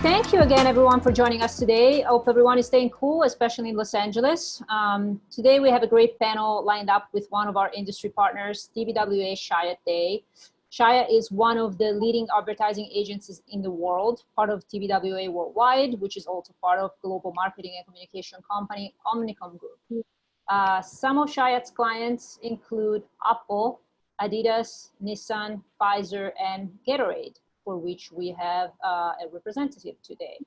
Thank you again, everyone, for joining us today. I hope everyone is staying cool, especially in Los Angeles. Today, we have a great panel lined up with one of our industry partners, TBWA Chiat Day. Chiat is one of the leading advertising agencies in the world, part of TBWA Worldwide, which is also part of global marketing and communication company Omnicom Group. Some of Chiat's clients include Apple, Adidas, Nissan, Pfizer, and Gatorade, for which we have a representative today.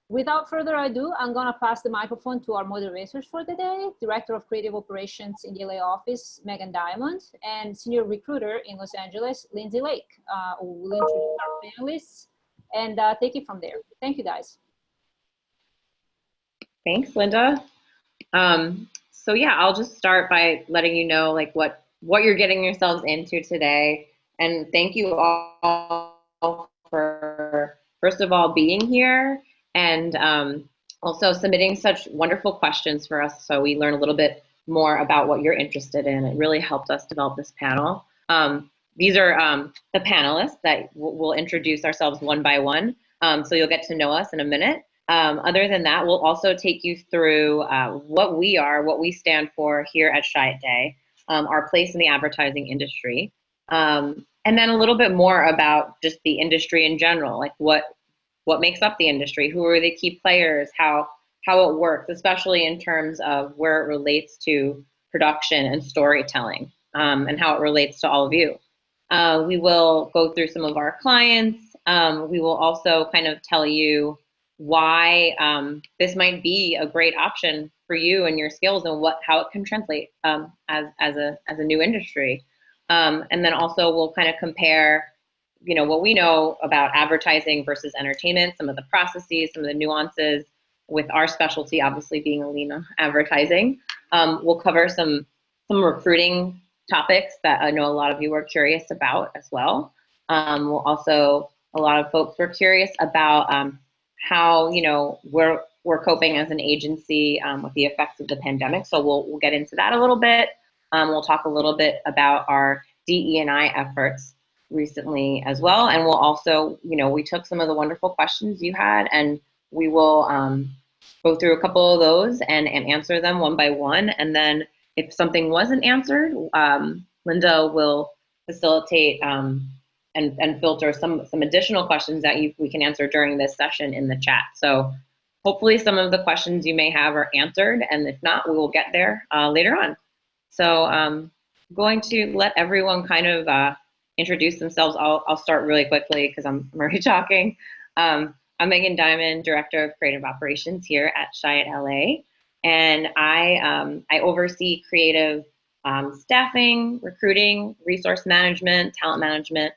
Without further ado, I'm gonna pass the microphone to our moderators for the day, Director of Creative Operations in the LA office, Megan Diamond, and Senior Recruiter in Los Angeles, Lindsay Lake, who will introduce our panelists and take it from there. Thank you, guys. Thanks, Linda. So yeah, I'll just start by letting you know like what you're getting yourselves into today. And thank you all for, first of all, being here and also submitting such wonderful questions for us so we learn a little bit more about what you're interested in. It really helped us develop this panel. These are the panelists that we'll introduce ourselves one by one. So you'll get to know us in a minute. Other than that, we'll also take you through what we stand for here at Chiat Day, our place in the advertising industry, and then a little bit more about just the industry in general, like what makes up the industry, who are the key players, how it works, especially in terms of where it relates to production and storytelling, and how it relates to all of you. We will go through some of our clients. We will also kind of tell you why this might be a great option for you and your skills and how it can translate as a new industry. And then also we'll kind of compare, what we know about advertising versus entertainment, some of the processes, some of the nuances, with our specialty obviously being alumni advertising. We'll cover some recruiting topics that I know a lot of you are curious about as well. We'll also, a lot of folks were curious about how we're coping as an agency with the effects of the pandemic. So we'll get into that a little bit. We'll talk a little bit about our DE&I efforts recently as well. And we'll also, we took some of the wonderful questions you had, and we will go through a couple of those and answer them one by one. And then if something wasn't answered, Linda will facilitate and filter some additional questions that we can answer during this session in the chat. So hopefully some of the questions you may have are answered, and if not, we will get there later on. So I'm going to let everyone kind of introduce themselves. I'll start really quickly because I'm already talking. I'm Megan Diamond, Director of Creative Operations here at Chiat LA, and I oversee creative staffing, recruiting, resource management, talent management,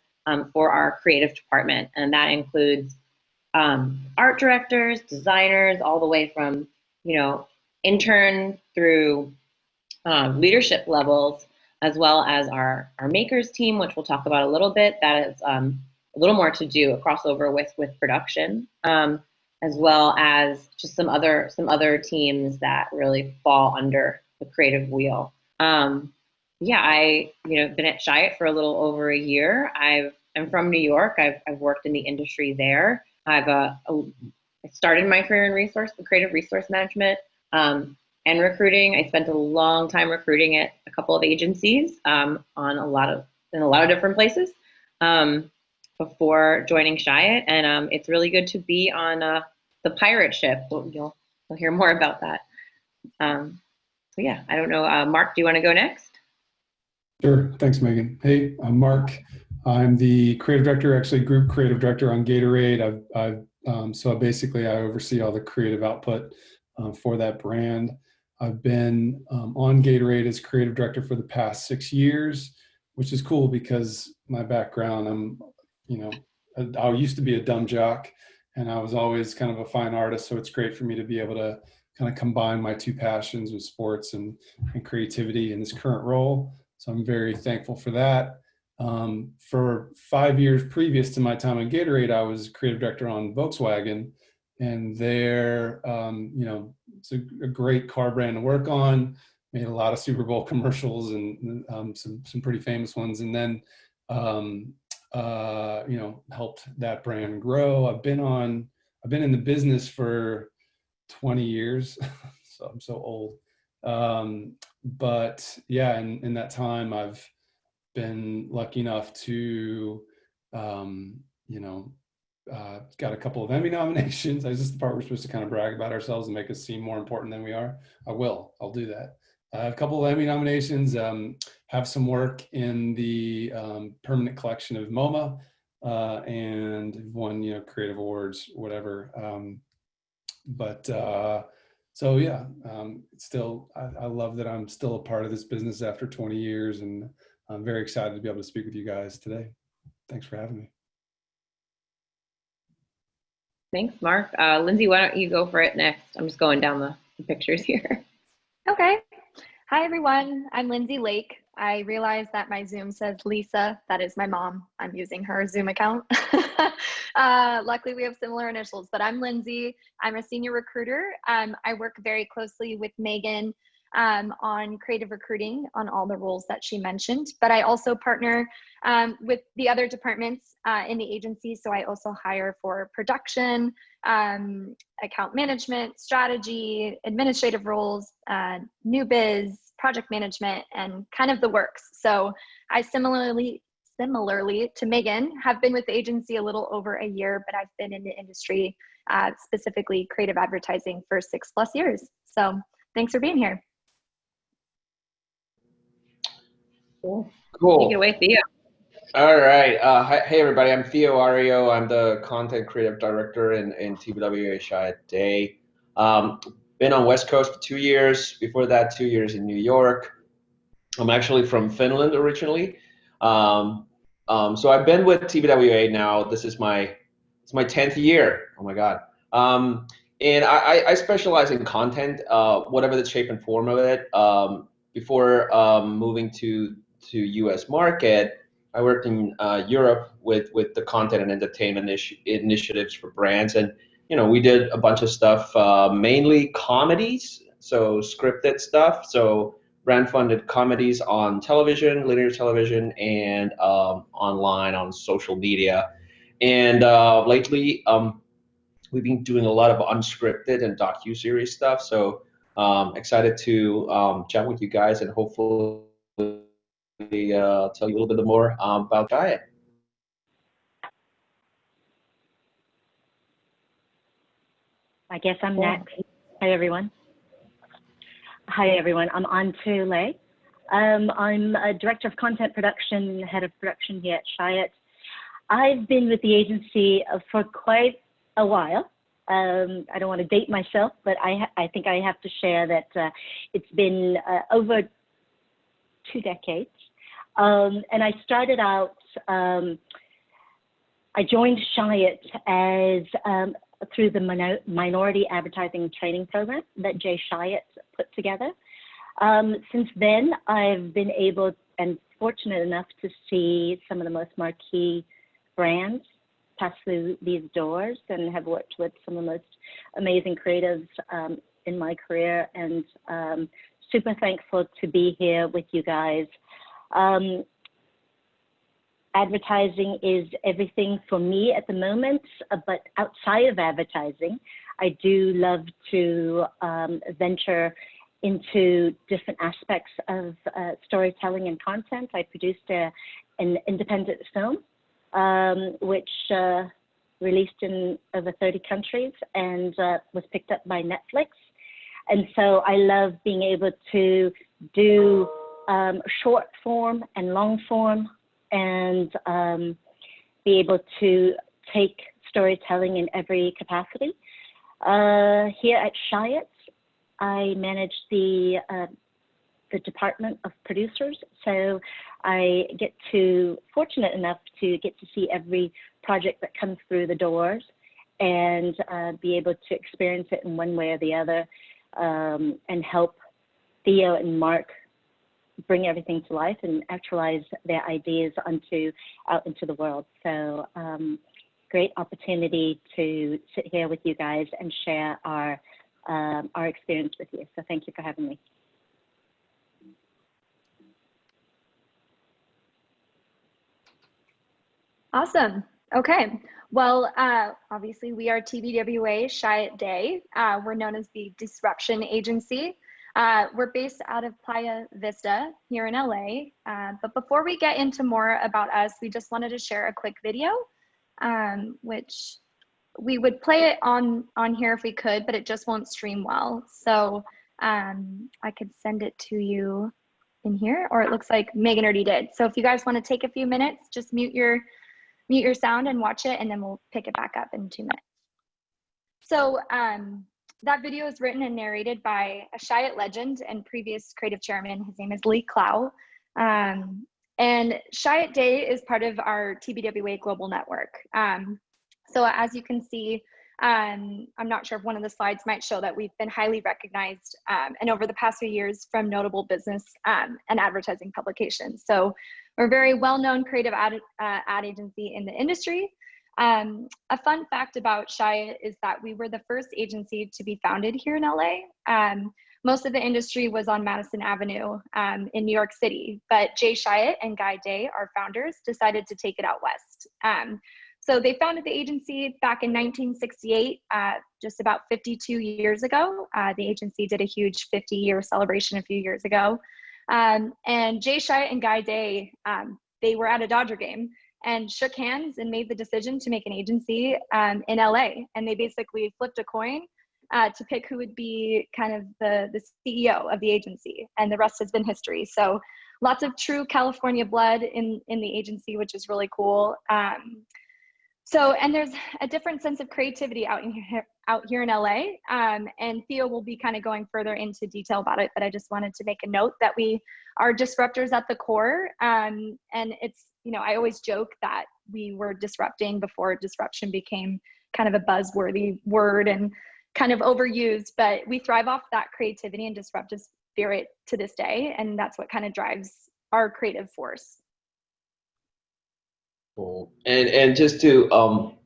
for our creative department. And that includes art directors, designers, all the way from, intern through leadership levels, as well as our makers team, which we'll talk about a little bit. That is a little more to do, a crossover with production, as well as just some other teams that really fall under the creative wheel. Yeah, I been at Chiat for a little over a year. I'm from New York. I've worked in the industry there. I started my career in creative resource management and recruiting. I spent a long time recruiting at a couple of agencies in a lot of different places before joining Chiat, and it's really good to be on the pirate ship. You'll hear more about that. So yeah, I don't know. Mark, do you want to go next? Sure. Thanks, Megan. Hey, I'm Mark. I'm the creative director, actually group creative director on Gatorade. So basically I oversee all the creative output for that brand. I've been on Gatorade as creative director for the past 6 years, which is cool because my background, I used to be a dumb jock, and I was always kind of a fine artist. So it's great for me to be able to kind of combine my two passions with sports and creativity in this current role. So I'm very thankful for that. For 5 years previous to my time at Gatorade, I was creative director on Volkswagen, and they're, it's a great car brand to work on. Made a lot of Super Bowl commercials and some pretty famous ones, and then helped that brand grow. I've been on I've been in the business for 20 years, so I'm so old. But yeah, in that time, I've been lucky enough to, you know, got a couple of Emmy nominations. Is this the part we're supposed to kind of brag about ourselves and make us seem more important than we are? I'll do that. I have a couple of Emmy nominations, have some work in the permanent collection of MoMA, and won, you know, creative awards, whatever. So yeah, still, I love that I'm still a part of this business after 20 years, and I'm very excited to be able to speak with you guys today. Thanks for having me. Thanks, Mark. Lindsay, why don't you go for it next? I'm just going down the pictures here. Okay. Hi, everyone. I'm Lindsay Lake. I realize that my Zoom says Lisa. That is my mom. I'm using her Zoom account. Luckily, we have similar initials, but I'm Lindsay. I'm a senior recruiter. I work very closely with Megan on creative recruiting on all the roles that she mentioned, but I also partner with the other departments in the agency. So I also hire for production, account management, strategy, administrative roles, new biz, project management, and kind of the works. So I similarly to Megan, have been with the agency a little over a year, but I've been in the industry, specifically creative advertising, for 6+ years. So thanks for being here. Cool. Cool. Take it away, Theo. All right. Hey, everybody. I'm Theo Ario. I'm the content creative director in TBWA Chiat Day. Been on West Coast for 2 years. Before that, 2 years in New York. I'm actually from Finland originally. So I've been with TBWA now. It's my 10th year. Oh my God. And I specialize in content, whatever the shape and form of it. Before moving to U.S. market, I worked in Europe with the content and entertainment initiatives for brands, and we did a bunch of stuff, mainly comedies, so scripted stuff. So brand-funded comedies on television, linear television, and online on social media. And lately, we've been doing a lot of unscripted and docu-series stuff. So excited to chat with you guys and hopefully tell you a little bit more about Chiat. I guess I'm next. Hi, everyone. I'm Antu Lay. I'm a director of content production, head of production here at Chiat. I've been with the agency for quite a while. I don't want to date myself, but I think I have to share that it's been over 2 decades. And I started out, I joined Chiat as through the Minority Advertising Training Program that Jay Chiat put together. Since then, I've been able and fortunate enough to see some of the most marquee brands pass through these doors, and have worked with some of the most amazing creatives in my career, and super thankful to be here with you guys. Advertising is everything for me at the moment, but outside of advertising, I do love to venture into different aspects of storytelling and content. I produced an independent film, which released in over 30 countries and was picked up by Netflix. And so I love being able to do short form and long form, and be able to take storytelling in every capacity. Here at Chiat, I manage the department of producers, so I fortunate enough to get to see every project that comes through the doors, and be able to experience it in one way or the other, and help Theo and Mark bring everything to life and actualize their ideas out into the world. So great opportunity to sit here with you guys and share our experience with you. So thank you for having me. Awesome. Okay. Well, obviously we are TBWA Chiat Day. We're known as the Disruption Agency. We're based out of Playa Vista here in LA. But before we get into more about us, we just wanted to share a quick video, which we would play it on here if we could, but it just won't stream well. So I could send it to you in here, or it looks like Megan already did. So if you guys want to take a few minutes, just mute your sound and watch it, and then we'll pick it back up in 2 minutes. So that video is written and narrated by a Chiat legend and previous creative chairman. His name is Lee Clow. And Chiat Day is part of our TBWA global network. So as you can see, I'm not sure if one of the slides might show that we've been highly recognized and over the past few years from notable business and advertising publications. So we're a very well-known creative ad agency in the industry. A fun fact about Chiat is that we were the first agency to be founded here in LA. Most of the industry was on Madison Avenue in New York City, but Jay Chiat and Guy Day, our founders, decided to take it out west. So they founded the agency back in 1968, just about 52 years ago. The agency did a huge 50-year celebration a few years ago. And Jay Chiat and Guy Day, they were at a Dodger game and shook hands and made the decision to make an agency in LA. And they basically flipped a coin to pick who would be kind of the CEO of the agency. And the rest has been history. So lots of true California blood in the agency, which is really cool. And there's a different sense of creativity out here in LA. And Theo will be kind of going further into detail about it, but I just wanted to make a note that we are disruptors at the core. And it's, I always joke that we were disrupting before disruption became kind of a buzzworthy word and kind of overused, but we thrive off that creativity and disruptive spirit to this day. And that's what kind of drives our creative force. Cool. And just to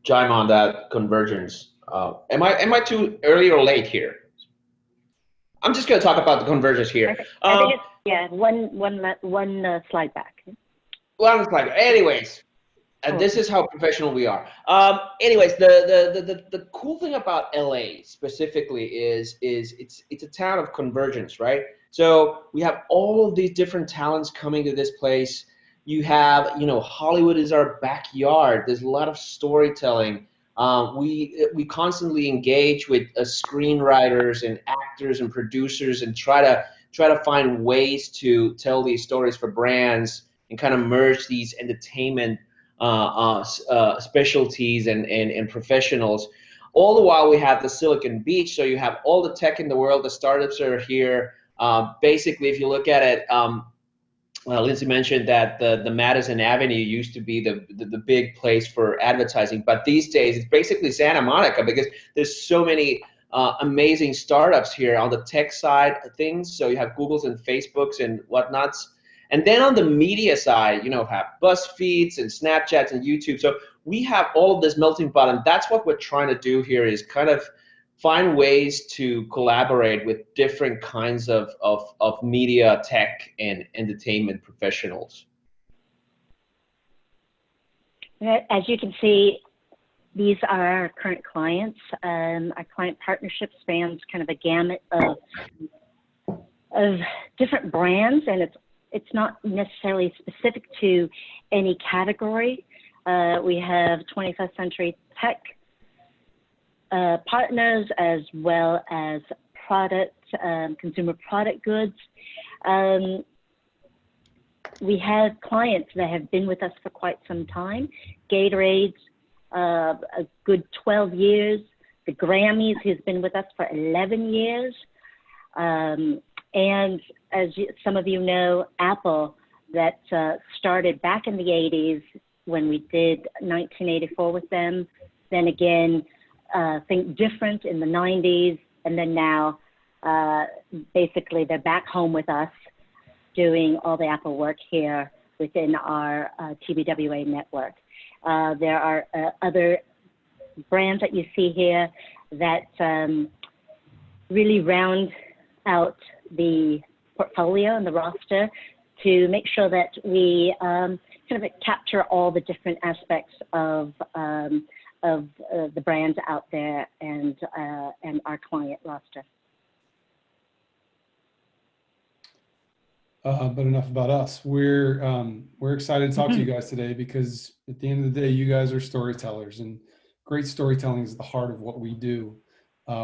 chime on that convergence, am I too early or late here? I'm just going to talk about the convergence here. I think it's one slide back. One slide. Anyways, and this is how professional we are. Anyways, the cool thing about LA specifically is it's a town of convergence, right? So we have all of these different talents coming to this place. You have, Hollywood is our backyard. There's a lot of storytelling. We constantly engage with screenwriters and actors and producers and try to find ways to tell these stories for brands and kind of merge these entertainment specialties and professionals. All the while we have the Silicon Beach, so you have all the tech in the world. The startups are here. Basically, if you look at it. Lindsay mentioned that the Madison Avenue used to be the big place for advertising, but these days it's basically Santa Monica because there's so many amazing startups here on the tech side of things. So you have Googles and Facebooks and whatnots. And then on the media side, have BuzzFeeds and Snapchats and YouTube. So we have all of this melting pot, and that's what we're trying to do here is kind of find ways to collaborate with different kinds of media, tech, and entertainment professionals. As you can see, these are our current clients. Our client partnership spans kind of a gamut of different brands, and it's not necessarily specific to any category. We have 21st century tech partners as well as consumer product goods. We have clients that have been with us for quite some time. Gatorade's a good 12 years. The Grammys has been with us for 11 years. And as some of you know, Apple, that started back in the 80s when we did 1984 with them. Then again, Think Different in the 90s, and then now basically they're back home with us doing all the Apple work here within our TBWA network. There are other brands that you see here that really round out the portfolio and the roster to make sure that we kind of capture all the different aspects of of the brands out there and our client roster. But enough about us. We're excited to talk to you guys today because at the end of the day, you guys are storytellers, and great storytelling is the heart of what we do.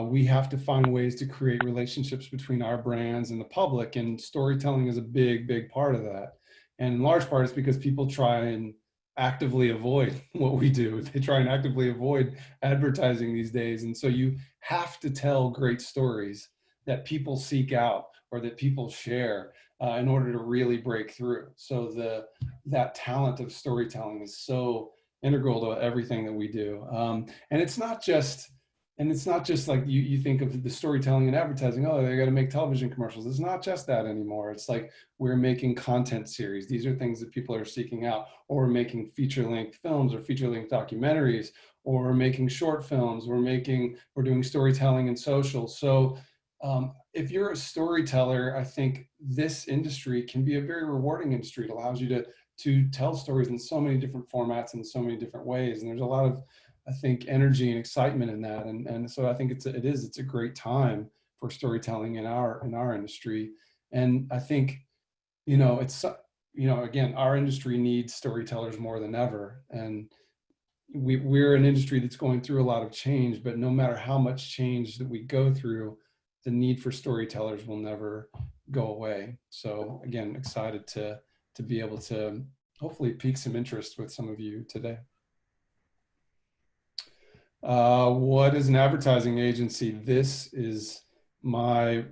We have to find ways to create relationships between our brands and the public, and storytelling is a big, big part of that. And in large part, it's because people try and actively avoid what we do. They try and actively avoid advertising these days. And so you have to tell great stories that people seek out or that people share in order to really break through. So that talent of storytelling is so integral to everything that we do. And it's not just like you think of the storytelling and advertising, oh, they got to make television commercials. It's not just that anymore. It's like we're making content series. These are things that people are seeking out, or we're making feature-length films or feature-length documentaries, or we're making short films. We're doing storytelling in social. So if you're a storyteller, I think this industry can be a very rewarding industry. It allows you to tell stories in so many different formats and so many different ways. And there's a lot of, I think, energy and excitement in that. And so I think it's a great time for storytelling in our industry. And I think, again, our industry needs storytellers more than ever. And we're an industry that's going through a lot of change, but no matter how much change that we go through, the need for storytellers will never go away. So again, excited to be able to hopefully pique some interest with some of you today. What is an advertising agency? This is my,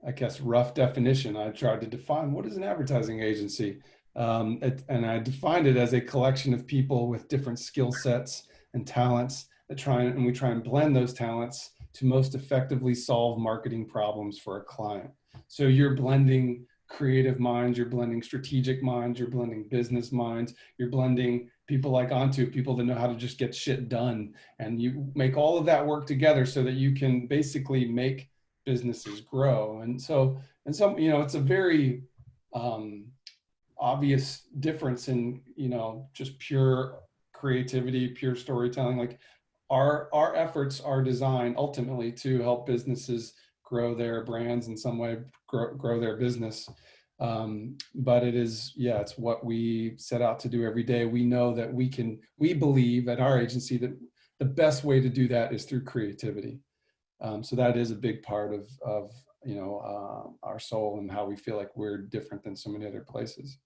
I guess, rough definition. I tried to define what is an advertising agency. And I defined it as a collection of people with different skill sets and talents we try and blend those talents to most effectively solve marketing problems for a client. So you're blending creative minds, you're blending strategic minds, you're blending business minds, you're blending people like people that know how to just get shit done. And you make all of that work together so that you can basically make businesses grow. And so, it's a very obvious difference in, just pure creativity, pure storytelling. Like our efforts are designed ultimately to help businesses grow their brands in some way, grow their business. But it's what we set out to do every day. We know that we believe at our agency that the best way to do that is through creativity. So that is a big part of our soul and how we feel like we're different than so many other places.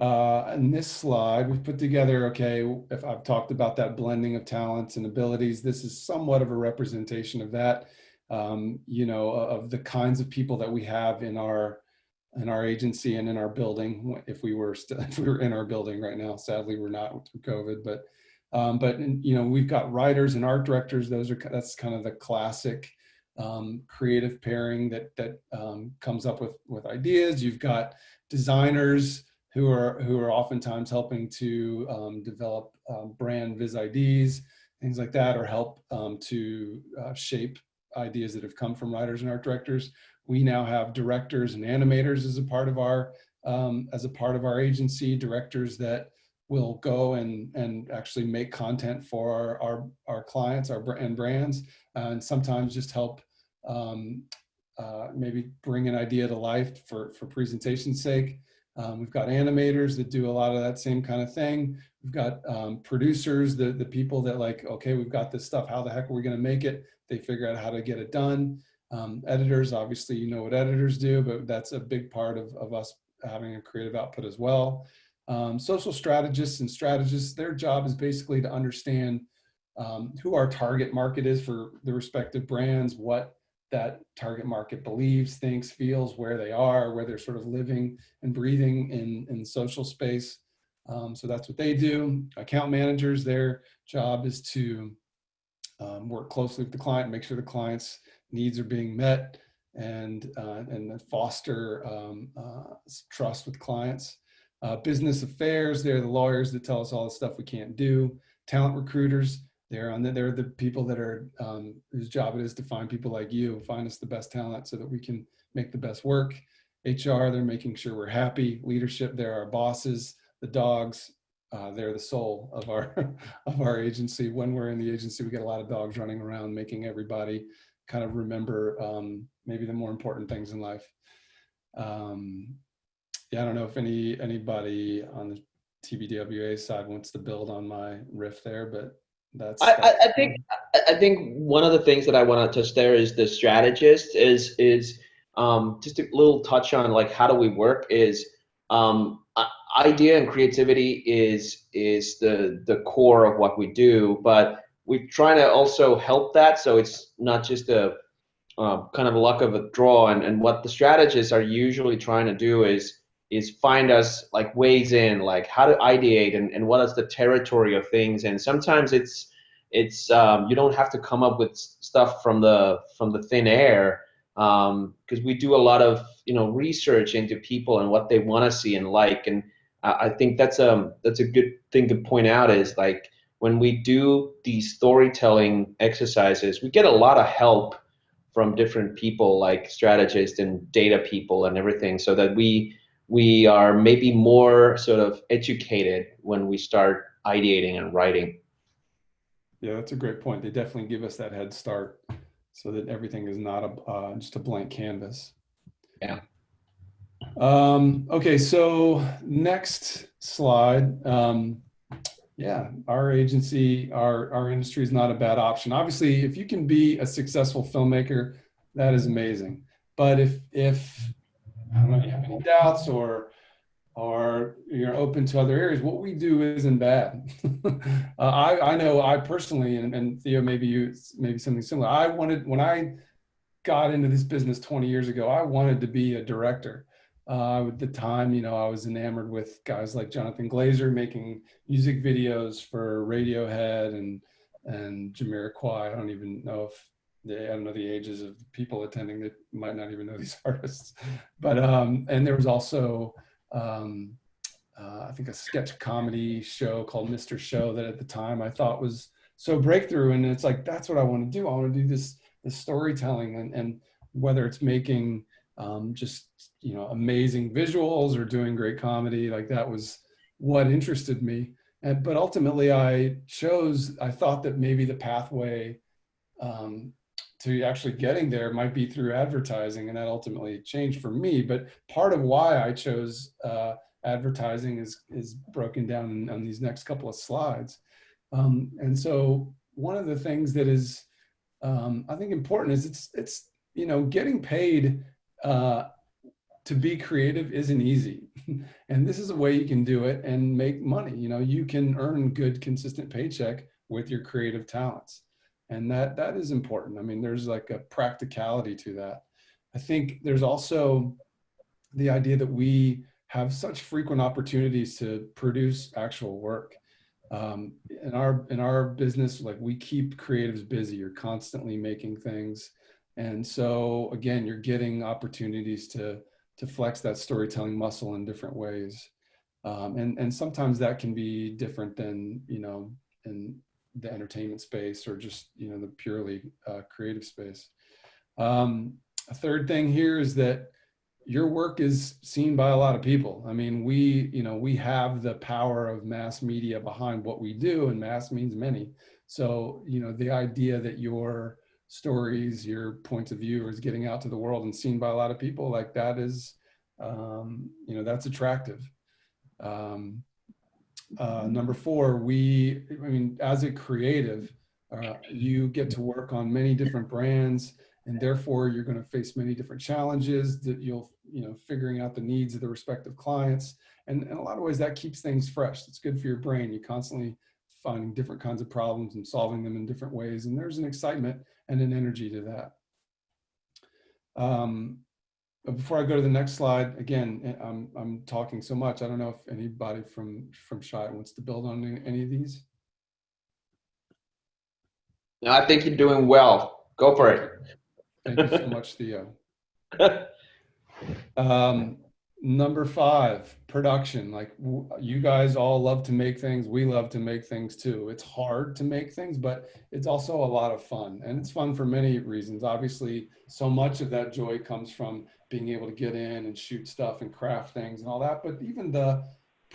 In this slide, we've put together, if I've talked about that blending of talents and abilities, this is somewhat of a representation of that, of the kinds of people that we have in our agency and in our building. If we were in our building right now, sadly we're not through COVID, but we've got writers and art directors. That's kind of the classic creative pairing that comes up with ideas. You've got designers who are oftentimes helping to develop brand vis IDs, things like that, or help to shape ideas that have come from writers and art directors. We now have directors and animators as a part of our agency, directors that will go and actually make content for our clients, and brands, and sometimes just help maybe bring an idea to life for presentation's sake. We've got animators that do a lot of that same kind of thing. We've got producers, the people that we've got this stuff, how the heck are we going to make it? They figure out how to get it done. Editors, obviously, you know what editors do, but that's a big part of us having a creative output as well. Social strategists and strategists, their job is basically to understand who our target market is for the respective brands, what that target market believes, thinks, feels, where they are, where they're sort of living and breathing in social space. So that's what they do. Account managers, their job is to work closely with the client, make sure the client's needs are being met, and foster trust with clients. Business affairs, they're the lawyers that tell us all the stuff we can't do. Talent recruiters, they're the people that are whose job it is to find people like you, find us the best talent so that we can make the best work. HR, they're making sure we're happy. Leadership, they're our bosses, the dogs, they're the soul of our of our agency. When we're in the agency, we get a lot of dogs running around, making everybody kind of remember maybe the more important things in life. Yeah, I don't know if anybody on the TBWA side wants to build on my riff there, but that's I think one of the things that I want to touch there is the strategist is just a little touch on like how do we work is idea and creativity is the core of what we do, but we try to also help that so it's not just a kind of a luck of a draw. And what the strategists are usually trying to do is find us like ways in, like how to ideate and what is the territory of things. And sometimes it's you don't have to come up with stuff from the thin air, because we do a lot of research into people and what they want to see and like. And I think that's a good thing to point out is like when we do these storytelling exercises, we get a lot of help from different people like strategists and data people and everything, so that we are maybe more sort of educated when we start ideating and writing. Yeah, that's a great point. They definitely give us that head start so that everything is not just a blank canvas. Yeah. Okay, so next slide. Yeah, our agency, our industry is not a bad option. Obviously, if you can be a successful filmmaker, that is amazing. But if I don't know, you have any doubts or you're open to other areas, what we do isn't bad. I know I personally, and Theo, maybe something similar. When I got into this business 20 years ago, I wanted to be a director. At the time, I was enamored with guys like Jonathan Glazer making music videos for Radiohead and Jamiroquai. I don't even know if I don't know the ages of people attending that might not even know these artists. But and there was also I think a sketch comedy show called Mr. Show that at the time I thought was so breakthrough. And it's like, that's what I want to do. I want to do this storytelling, and whether it's making just amazing visuals or doing great comedy, like that was what interested me. But ultimately I thought that maybe the pathway to actually getting there might be through advertising, and that ultimately changed for me. But part of why I chose advertising is broken down on these next couple of slides. And so one of the things that is I think important is it's getting paid to be creative isn't easy. And this is a way you can do it and make money. You can earn good, consistent paycheck with your creative talents. And that is important. I mean, there's like a practicality to that. I think there's also the idea that we have such frequent opportunities to produce actual work. In our business, like we keep creatives busy. You're constantly making things. And so again, you're getting opportunities to flex that storytelling muscle in different ways. And sometimes that can be different than, in the entertainment space or just, the purely creative space. A third thing here is that your work is seen by a lot of people. I mean, we have the power of mass media behind what we do, and mass means many. So, the idea that your stories, your points of view is getting out to the world and seen by a lot of people, like that is, that's attractive. Number 4, as a creative, you get to work on many different brands, and therefore you're going to face many different challenges that you'll, figuring out the needs of the respective clients. And in a lot of ways that keeps things fresh. It's good for your brain. You're constantly finding different kinds of problems and solving them in different ways. And there's an excitement and an energy to that. But before I go to the next slide, again, I'm talking so much. I don't know if anybody from Chiat wants to build on any of these. No, I think you're doing well. Go for it. Thank you so much, Theo. Number 5, production. Like you guys all love to make things. We love to make things too. It's hard to make things, but it's also a lot of fun. And it's fun for many reasons. Obviously, so much of that joy comes from being able to get in and shoot stuff and craft things and all that. But even the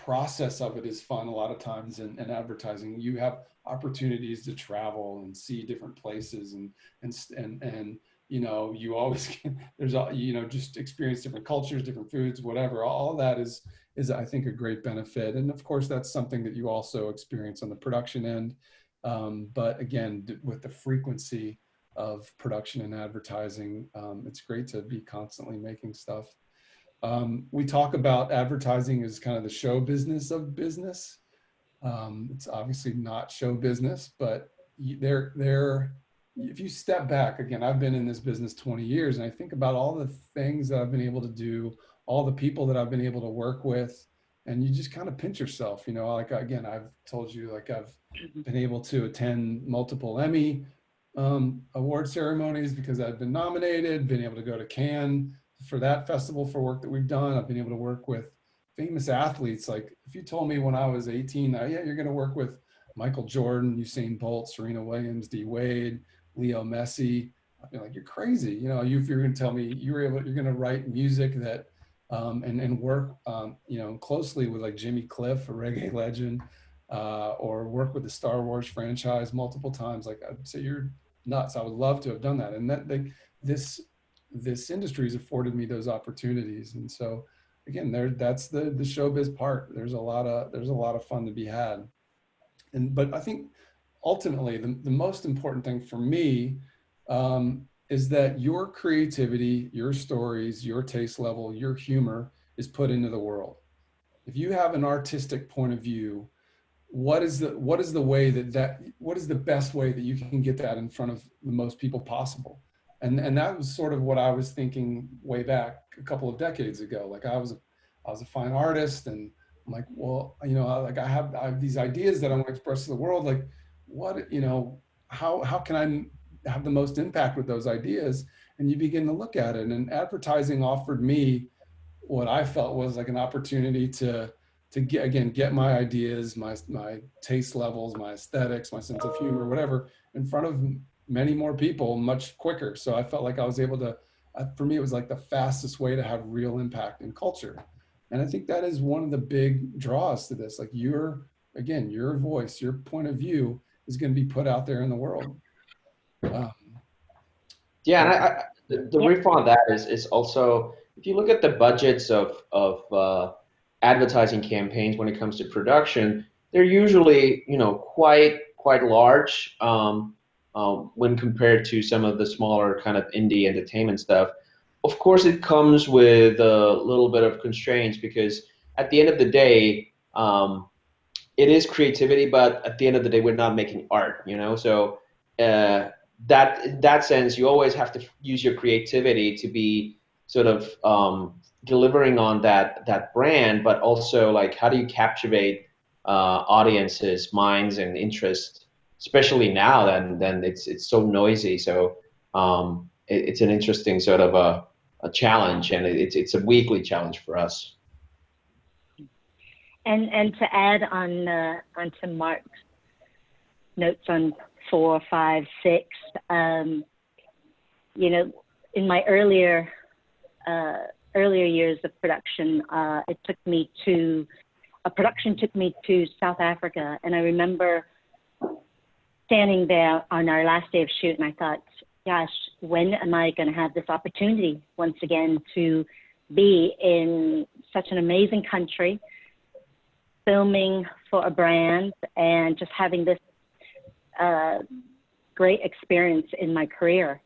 process of it is fun a lot of times in advertising. You have opportunities to travel and see different places and you know, you always there's you know, just experience different cultures, different foods, whatever. All that is I think a great benefit. And of course that's something that you also experience on the production end. But again, with the frequency of production and advertising, it's great to be constantly making stuff. We talk about advertising as kind of the show business of business. It's obviously not show business, but if you step back, again, I've been in this business 20 years and I think about all the things that I've been able to do, all the people that I've been able to work with, and you just kind of pinch yourself, you know, like, again, I've told you, like, I've been able to attend multiple Emmy award ceremonies because I've been nominated, been able to go to Cannes for that festival for work that we've done. I've been able to work with famous athletes. Like, if you told me when I was 18, yeah, you're going to work with Michael Jordan, Usain Bolt, Serena Williams, D. Wade, Leo Messi, I'd be like, you're crazy. You know, if you're going to tell me you're going to write music that and work, you know, closely with like Jimmy Cliff, a reggae legend, or work with the Star Wars franchise multiple times, like, I'd say you're nuts. I would love to have done that. And that this industry has afforded me those opportunities. And so again, that's the showbiz part. There's a lot of fun to be had. But I think ultimately the most important thing for me is that your creativity, your stories, your taste level, your humor is put into the world. If you have an artistic point of view, what is the best way that you can get that in front of the most people possible? And that was sort of what I was thinking way back a couple of decades ago. Like, I was a fine artist, and I'm like, well, you know, like I have these ideas that I want to express to the world. Like, what, you know, how can I have the most impact with those ideas? And you begin to look at it, and advertising offered me what I felt was like an opportunity to get my ideas, my taste levels, my aesthetics, my sense of humor, whatever, in front of many more people much quicker. So I felt like I was able to, for me, it was like the fastest way to have real impact in culture. And I think that is one of the big draws to this. Like, your voice, your point of view is going to be put out there in the world. Yeah, and the riff on that is also, if you look at the budgets of advertising campaigns when it comes to production, they're usually, you know, quite large when compared to some of the smaller kind of indie entertainment stuff. Of course, it comes with a little bit of constraints because at the end of the day, it is creativity, but at the end of the day, we're not making art, you know? So that in that sense, you always have to use your creativity to be sort of delivering on that brand, but also, like, how do you captivate audiences' minds and interest, especially now then it's so noisy. So it's an interesting sort of a challenge, and it's a weekly challenge for us. And to add onto Mark's notes on 4, 5, 6, you know, in my earlier years of production, a production took me to South Africa, and I remember standing there on our last day of shoot, and I thought, gosh, when am I going to have this opportunity once again to be in such an amazing country, filming for a brand, and just having this great experience in my career.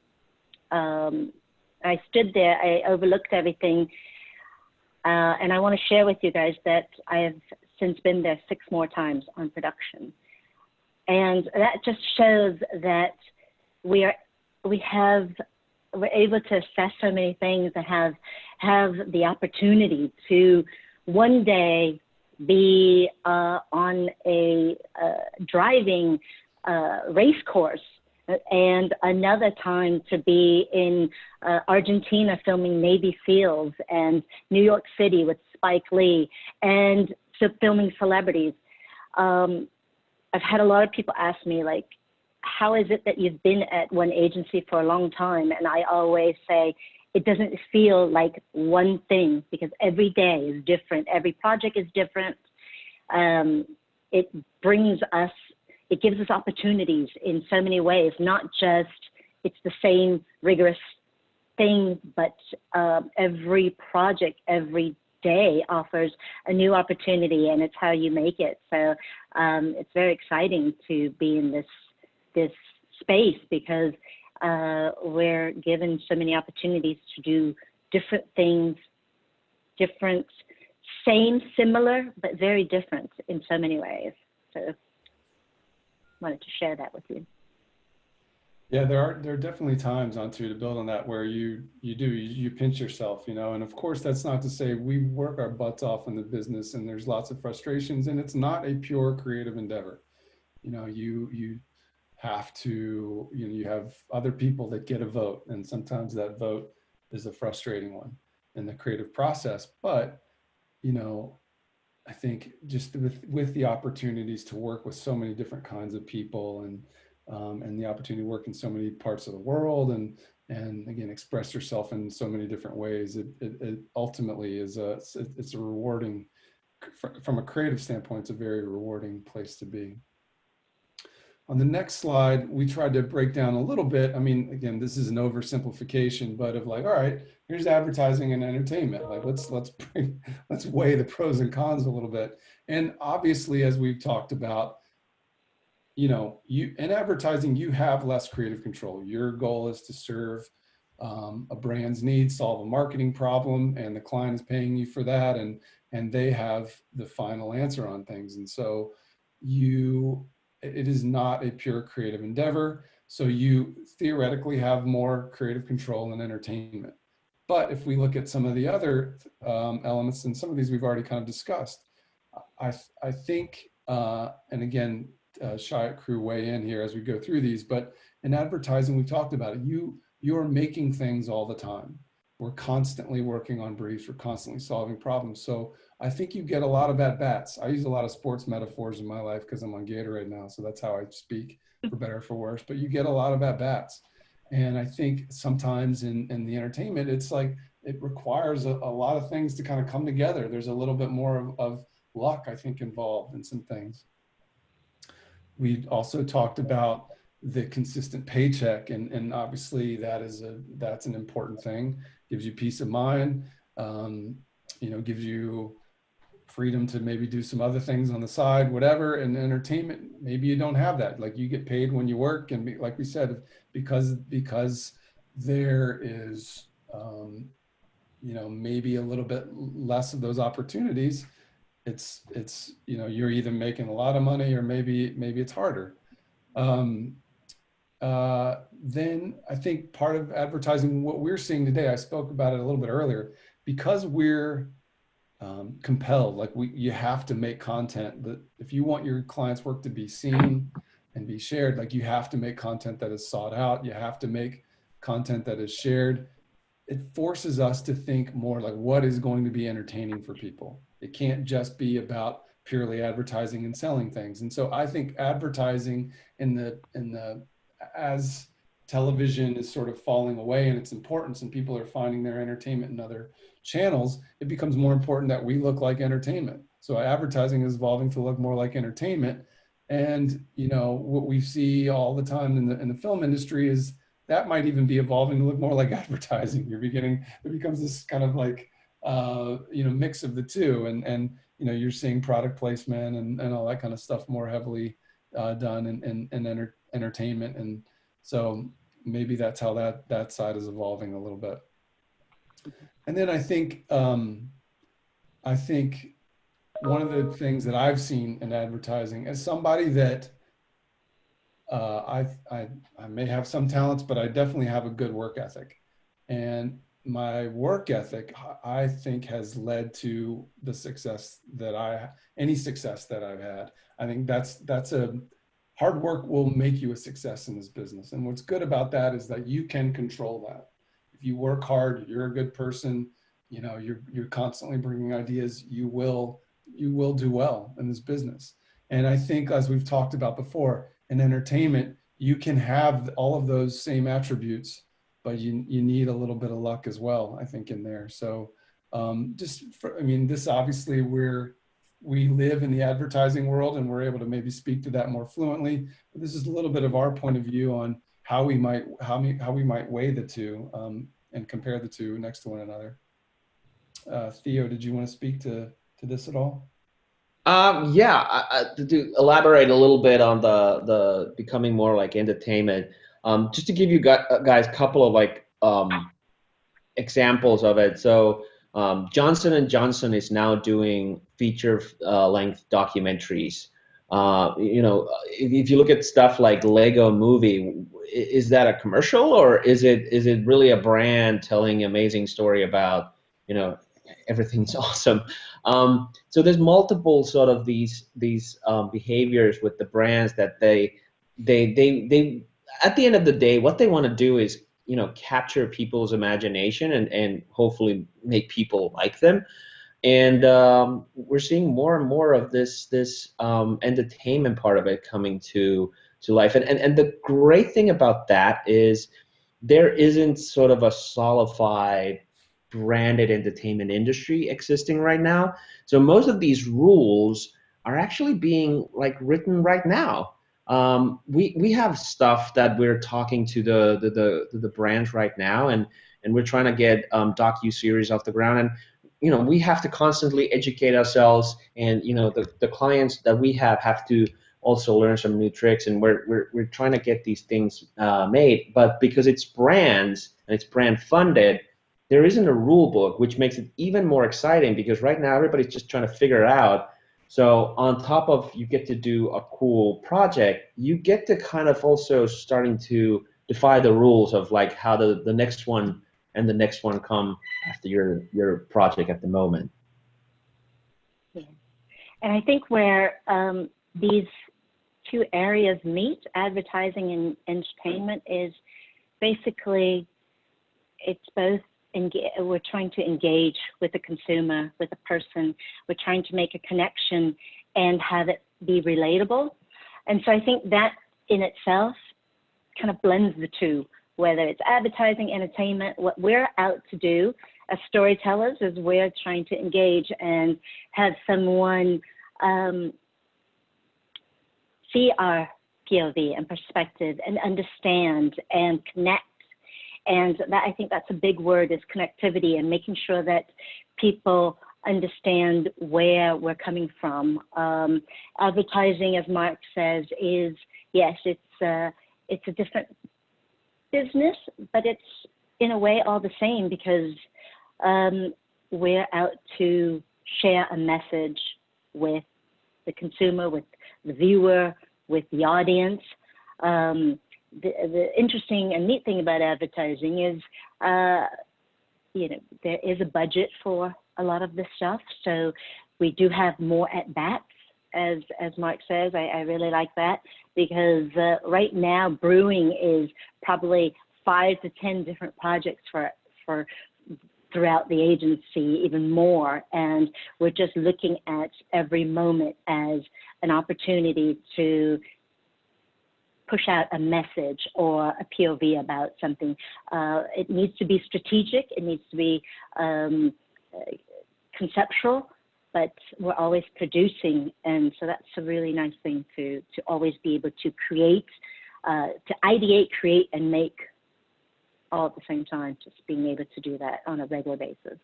I stood there, I overlooked everything, and I want to share with you guys that I have since been there 6 more times on production. And that just shows that we're able to assess so many things and have the opportunity to one day be on a driving race course, and another time to be in Argentina filming Navy SEALs, and New York City with Spike Lee, and filming celebrities. I've had a lot of people ask me, like, how is it that you've been at one agency for a long time? And I always say, it doesn't feel like one thing, because every day is different. Every project is different. it brings us, it gives us opportunities in so many ways, not just it's the same rigorous thing, but every project, every day offers a new opportunity, and it's how you make it. So it's very exciting to be in this space, because we're given so many opportunities to do different things, different, same, similar, but very different in so many ways. So wanted to share that with you. Yeah, there are definitely times, Antu, to build on that, where you pinch yourself, you know, and of course that's not to say we work our butts off in the business and there's lots of frustrations, and it's not a pure creative endeavor. You know, you have to, you know, you have other people that get a vote, and sometimes that vote is a frustrating one in the creative process. But, you know, I think just with the opportunities to work with so many different kinds of people, and the opportunity to work in so many parts of the world, and again express yourself in so many different ways, it ultimately is it's a rewarding, from a creative standpoint, it's a very rewarding place to be. On the next slide, we tried to break down a little bit. I mean, again, this is an oversimplification, but of like, all right, here's advertising and entertainment. Like, let's weigh the pros and cons a little bit. And obviously, as we've talked about, you know, in advertising, you have less creative control. Your goal is to serve a brand's needs, solve a marketing problem, and the client is paying you for that, and they have the final answer on things. And so it is not a pure creative endeavor. So you theoretically have more creative control than entertainment. But if we look at some of the other elements, and some of these we've already kind of discussed, I think, and again, Chiat crew weigh in here as we go through these, but in advertising, we've talked about it. You're making things all the time. We're constantly working on briefs. We're constantly solving problems. So I think you get a lot of at-bats. I use a lot of sports metaphors in my life because I'm on Gatorade now. So that's how I speak, for better or for worse. But you get a lot of at-bats. And I think sometimes in the entertainment, it's like it requires a lot of things to kind of come together. There's a little bit more of luck, I think, involved in some things. We also talked about the consistent paycheck, and obviously that's an important thing. Gives you peace of mind, you know, gives you freedom to maybe do some other things on the side, whatever. And entertainment, maybe you don't have that. Like, you get paid when you work, and like we said, because there is, you know, maybe a little bit less of those opportunities. It's you know, you're either making a lot of money, or maybe it's harder. Then I think part of advertising, what we're seeing today, I spoke about it a little bit earlier, because we're compelled, like you have to make content that, if you want your clients' work to be seen and be shared, like you have to make content that is sought out. You have to make content that is shared. It forces us to think more like, what is going to be entertaining for people? It can't just be about purely advertising and selling things. And so I think advertising as television is sort of falling away in its importance, and people are finding their entertainment in other channels, it becomes more important that we look like entertainment. So advertising is evolving to look more like entertainment. And, you know, what we see all the time in the film industry is that might even be evolving to look more like advertising. It becomes this kind of like, you know, mix of the two. And you know, you're seeing product placement and all that kind of stuff more heavily done in entertainment. And so maybe that's how that side is evolving a little bit. And then I think one of the things that I've seen in advertising, as somebody that I may have some talents, but I definitely have a good work ethic. And my work ethic, I think, has led to the success that any success that I've had. I think that's a hard work will make you a success in this business. And what's good about that is that you can control that. If you work hard, you're a good person, you know, you're constantly bringing ideas, you will do well in this business. And I think, as we've talked about before, in entertainment, you can have all of those same attributes, but you need a little bit of luck as well, I think, in there. So I mean, this obviously, we're we live in the advertising world and we're able to maybe speak to that more fluently. But this is a little bit of our point of view on how we might weigh the two and compare the two next to one another. Theo, did you want to speak to this at all? Yeah, to elaborate a little bit on the becoming more like entertainment, just to give you guys a couple of like examples of it. So Johnson & Johnson is now doing feature length documentaries. You know, if you look at stuff like Lego Movie, is that a commercial, or is it really a brand telling an amazing story about, you know, everything's awesome? So there's multiple sort of these behaviors with the brands that they at the end of the day, what they want to do is, you know, capture people's imagination and hopefully make people like them. And we're seeing more and more of this entertainment part of it coming to life. And the great thing about that is there isn't sort of a solidified branded entertainment industry existing right now. So most of these rules are actually being like written right now. We have stuff that we're talking to the brands right now, and we're trying to get docu-series off the ground. And you know, we have to constantly educate ourselves, and you know, the clients that we have to also learn some new tricks, and we're trying to get these things made. But because it's brands and it's brand funded, there isn't a rule book, which makes it even more exciting, because right now everybody's just trying to figure it out. So on top of you get to do a cool project, you get to kind of also starting to defy the rules of like how the next one and the next one come after your project at the moment. Yeah. And I think where these two areas meet, advertising and entertainment, is basically it's both. We're trying to engage with the consumer, with the person. We're trying to make a connection and have it be relatable. And so I think that in itself kind of blends the two, whether it's advertising, entertainment. What we're out to do as storytellers is we're trying to engage and have someone see our POV and perspective and understand and connect. And that, I think that's a big word, is connectivity, and making sure that people understand where we're coming from. Advertising, as Mark says, is, yes, it's a different business, but it's in a way all the same, because we're out to share a message with the consumer, with the viewer, with the audience. The interesting and neat thing about advertising is, you know, there is a budget for a lot of this stuff. So we do have more at bats, as Mark says. I really like that, because right now brewing is probably 5 to 10 different projects for throughout the agency, even more. And we're just looking at every moment as an opportunity to push out a message or a POV about something. It needs to be strategic. It needs to be conceptual, but we're always producing. And so that's a really nice thing to always be able to create, to ideate, create, and make all at the same time, just being able to do that on a regular basis.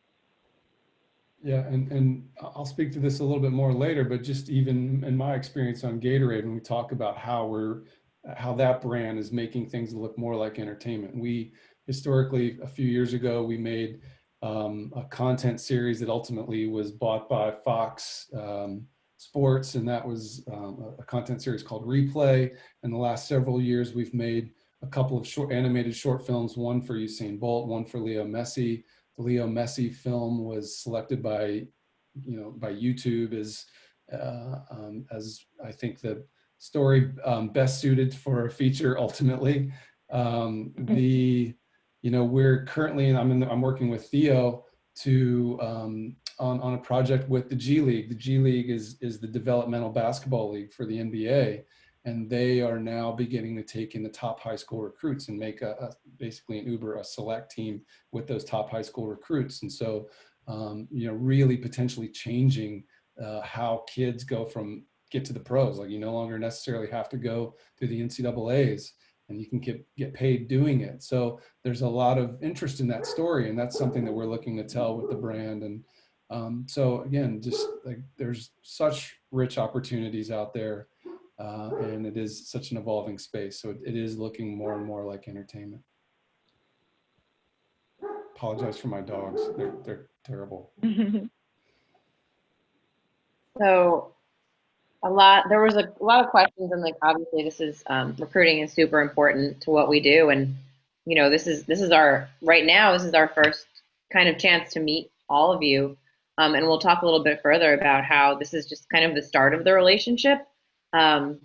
Yeah, and I'll speak to this a little bit more later, but just even in my experience on Gatorade, when we talk about how that brand is making things look more like entertainment. We historically, a few years ago, we made a content series that ultimately was bought by Fox Sports, and that was a content series called Replay. In the last several years, we've made a couple of animated short films, one for Usain Bolt, one for Leo Messi. The Leo Messi film was selected by YouTube as I think the story best suited for a feature ultimately. We're currently, and I'm working with Theo to on a project with the G League. The G League is the developmental basketball league for the NBA, and they are now beginning to take in the top high school recruits and make basically an Uber, a select team with those top high school recruits. And so, really potentially changing how kids get to the pros. Like, you no longer necessarily have to go through the NCAAs, and you can get paid doing it. So there's a lot of interest in that story, and that's something that we're looking to tell with the brand. And so again, just like there's such rich opportunities out there, and it is such an evolving space. So it is looking more and more like entertainment. Apologize for my dogs. They're terrible. So there was a lot of questions, and like obviously this is recruiting is super important to what we do, and you know this is our first kind of chance to meet all of you, and we'll talk a little bit further about how this is just kind of the start of the relationship, and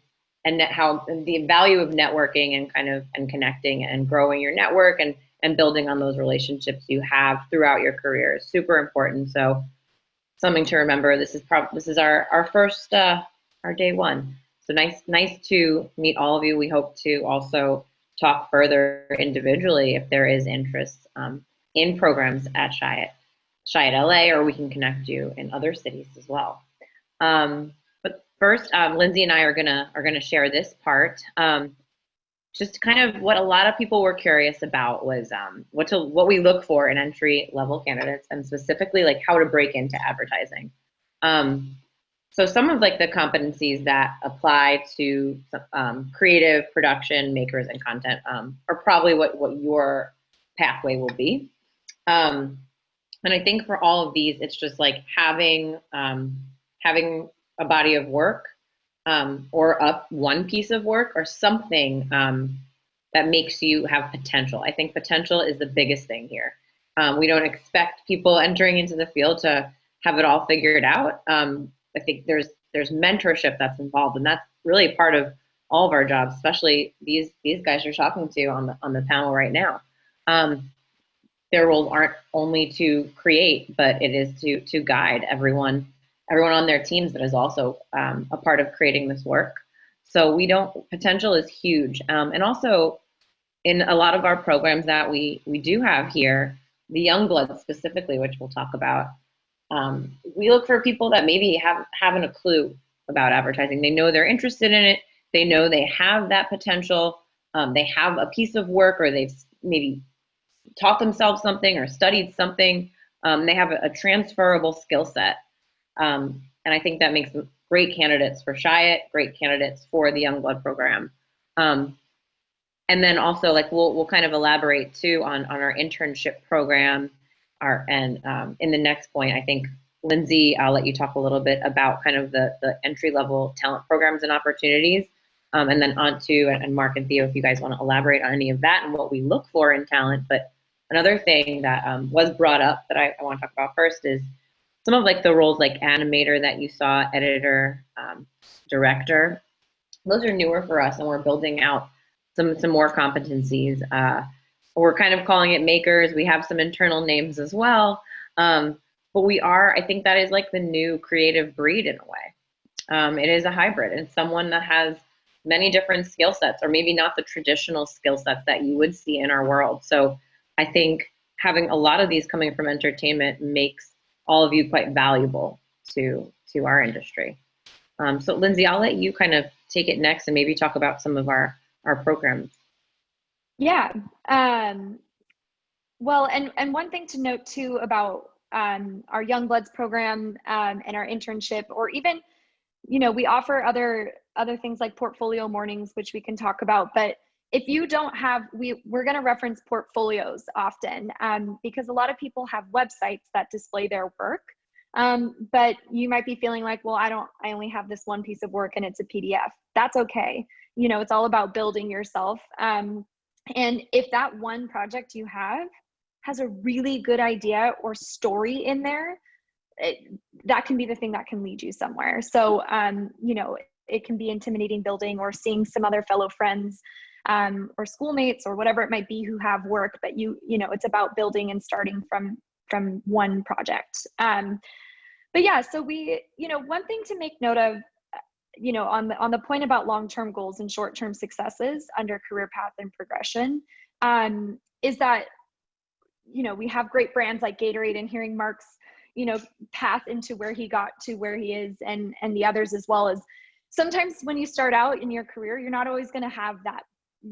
how the value of networking and connecting and growing your network and building on those relationships you have throughout your career is super important. So something to remember. This is our first our day one. So nice to meet all of you. We hope to also talk further individually if there is interest in programs at Chiat LA, or we can connect you in other cities as well. But first, Lindsay and I are gonna share this part. Just kind of what a lot of people were curious about was what we look for in entry level candidates, and specifically like how to break into advertising. So some of like the competencies that apply to creative production makers and content are probably what your pathway will be. And I think for all of these, it's just like having a body of work, or one piece of work or something that makes you have potential. I think potential is the biggest thing here. We don't expect people entering into the field to have it all figured out. I think there's mentorship that's involved, and that's really part of all of our jobs, especially these guys you're talking to on the panel right now. Their roles aren't only to create, but it is to guide everyone on their teams that is also a part of creating this work. So potential is huge. And also in a lot of our programs that we do have here, the young blood specifically, which we'll talk about, we look for people that maybe haven't a clue about advertising. They know they're interested in it. They know they have that potential. They have a piece of work, or they've maybe taught themselves something or studied something. They have a transferable skill set. And I think that makes them great candidates for Chiat, great candidates for the Young Blood program. And then also, like we'll kind of elaborate too on our internship program. In the next point, I think Lindsay, I'll let you talk a little bit about kind of the entry level talent programs and opportunities, and then and Mark and Theo, if you guys want to elaborate on any of that and what we look for in talent. But another thing that was brought up that I want to talk about first is some of like the roles like animator that you saw, editor, director. Those are newer for us, and we're building out some more competencies. We're kind of calling it makers. We have some internal names as well. But I think that is like the new creative breed in a way. It is a hybrid, and someone that has many different skill sets, or maybe not the traditional skill sets that you would see in our world. So I think having a lot of these coming from entertainment makes all of you quite valuable to our industry. So Lindsay, I'll let you kind of take it next and maybe talk about some of our programs. Yeah. Well, and one thing to note too about our Young Bloods program and our internship, or even, we offer other things like portfolio mornings, which we can talk about. But if you don't have, we're going to reference portfolios often because a lot of people have websites that display their work. But you might be feeling like, well, I only have this one piece of work and it's a PDF. That's okay. It's all about building yourself. And if that one project you have has a really good idea or story in there, that can be the thing that can lead you somewhere. So, it can be intimidating building or seeing some other fellow friends or schoolmates or whatever it might be who have work, but it's about building and starting from one project. But yeah, so one thing to make note of, on the point about long-term goals and short-term successes under career path and progression, is that, we have great brands like Gatorade, and hearing Mark's, path into where he got to where he is, and the others as well. As sometimes when you start out in your career, you're not always going to have that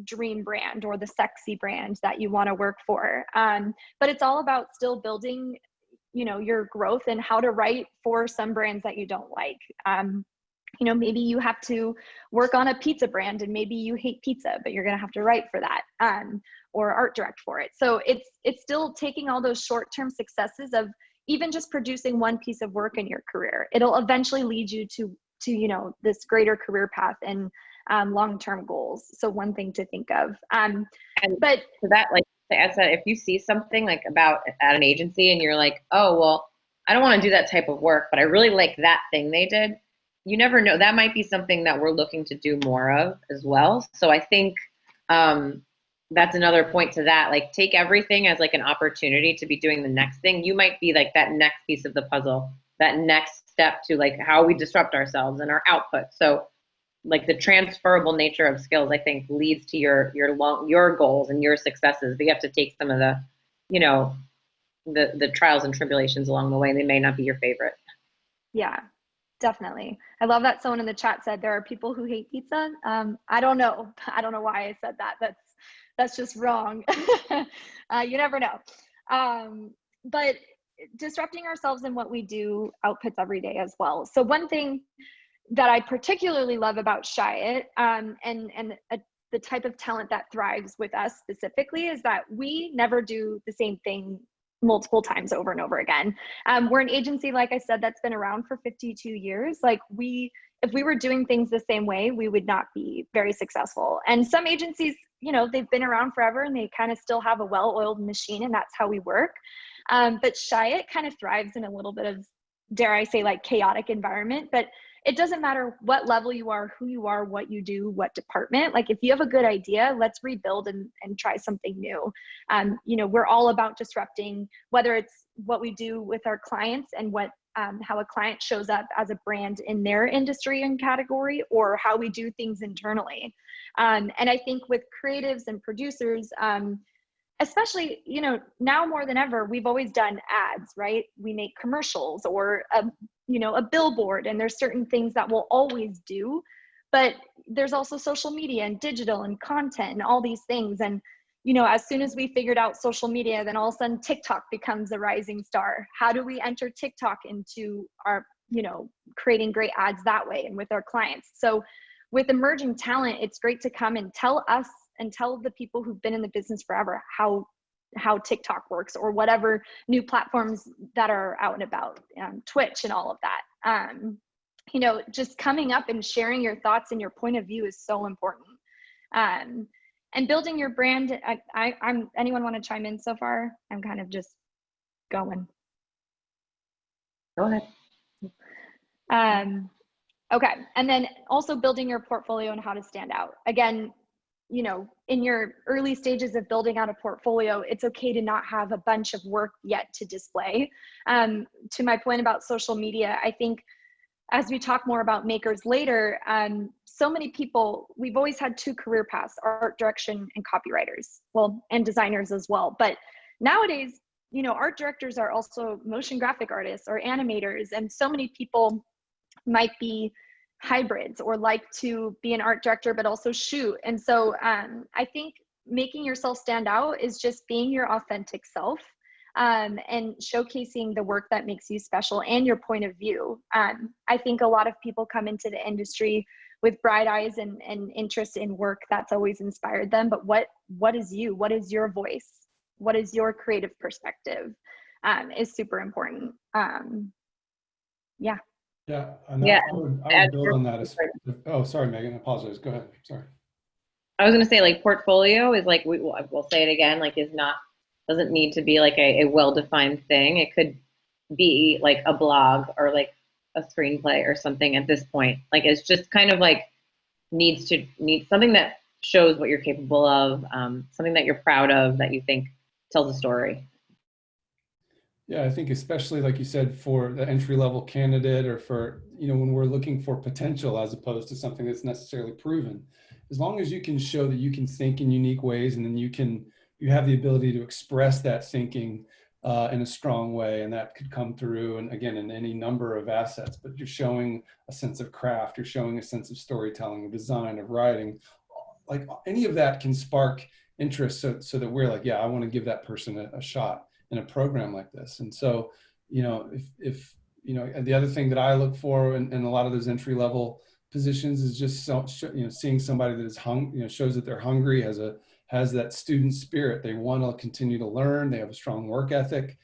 dream brand or the sexy brand that you want to work for. But it's all about still building, your growth and how to write for some brands that you don't like. Maybe you have to work on a pizza brand and maybe you hate pizza, but you're going to have to write for that, or art direct for it. So it's still taking all those short-term successes of even just producing one piece of work in your career. It'll eventually lead you to this greater career path and long-term goals. So one thing to think of. But for that, like I said, if you see something like about at an agency and you're like, oh, well, I don't want to do that type of work, but I really like that thing they did. You never know. That might be something that we're looking to do more of as well. So I think that's another point to that. Like, take everything as like an opportunity to be doing the next thing. You might be like that next piece of the puzzle, that next step to like how we disrupt ourselves and our output. So like the transferable nature of skills, I think, leads to your goals and your successes. But you have to take some of the, the trials and tribulations along the way. And they may not be your favorite. Yeah, definitely. I love that someone in the chat said there are people who hate pizza. I don't know. I don't know why I said that. That's just wrong. You never know. But disrupting ourselves in what we do outputs every day as well. So one thing that I particularly love about Chiat, the type of talent that thrives with us specifically, is that we never do the same thing multiple times over and over again. We're an agency, like I said, that's been around for 52 years. Like if we were doing things the same way, we would not be very successful. And some agencies, they've been around forever and they kind of still have a well-oiled machine, and that's how we work. But Chiat kind of thrives in a little bit of, dare I say, like chaotic environment. But it doesn't matter what level you are, who you are, what you do, what department. Like if you have a good idea, let's rebuild and try something new. We're all about disrupting, whether it's what we do with our clients and how a client shows up as a brand in their industry and category, or how we do things internally. And I think with creatives and producers, especially, now more than ever, we've always done ads, right? We make commercials or a billboard, and there's certain things that we'll always do, but there's also social media and digital and content and all these things. And, as soon as we figured out social media, then all of a sudden TikTok becomes a rising star. How do we enter TikTok into our, creating great ads that way and with our clients? So with emerging talent, it's great to come and tell us and tell the people who've been in the business forever how TikTok works, or whatever new platforms that are out and about, Twitch and all of that. Just coming up and sharing your thoughts and your point of view is so important. And building your brand. Anyone want to chime in so far? I'm kind of just going. Go ahead. Okay. And then also building your portfolio and how to stand out. Again, in your early stages of building out a portfolio, it's okay to not have a bunch of work yet to display. To my point about social media, I think as we talk more about makers later, so many people, we've always had two career paths, art direction and copywriters, and designers as well. But nowadays, art directors are also motion graphic artists or animators, and so many people might be hybrids or like to be an art director but also shoot. And so I think making yourself stand out is just being your authentic self, and showcasing the work that makes you special and your point of view. I think a lot of people come into the industry with bright eyes and interest in work that's always inspired them, but what is you? What is your voice? What is your creative perspective is super important. Yeah. Yeah, Yeah. I would build on that. Oh, sorry, Megan. I apologize. Go ahead. Sorry. I was going to say, like, portfolio is like, we'll say it again, like, doesn't need to be like a well-defined thing. It could be like a blog or like a screenplay or something at this point. Like, it's just kind of like needs something that shows what you're capable of, something that you're proud of, that you think tells a story. Yeah, I think especially like you said, for the entry-level candidate, or for, when we're looking for potential as opposed to something that's necessarily proven, as long as you can show that you can think in unique ways, and then you have the ability to express that thinking in a strong way, and that could come through, and again, in any number of assets, but you're showing a sense of craft, you're showing a sense of storytelling, of design, of writing, like any of that can spark interest, so that we're like, yeah, I want to give that person a shot in a program like this. And so, if the other thing that I look for in a lot of those entry level positions is just seeing somebody that is shows that they're hungry, has that student spirit. They want to continue to learn. They have a strong work ethic.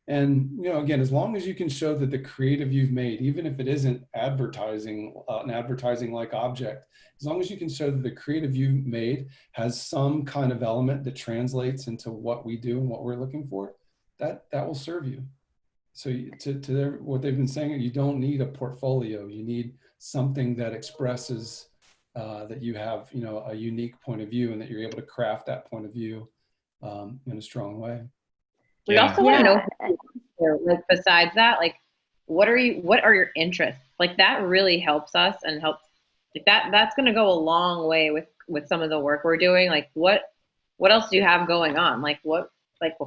And, again, as long as you can show that the creative you've made, even if it isn't advertising, an advertising-like object, as long as you can show that the creative you made has some kind of element that translates into what we do and what we're looking for, that will serve you. So what they've been saying, you don't need a portfolio. You need something that expresses that you have, a unique point of view, and that you're able to craft that point of view in a strong way. We also want to know, like, besides that, like, what are your interests? Like, that really helps us and helps, like, that's going to go a long way with some of the work we're doing. Like, what else do you have going on? Like, what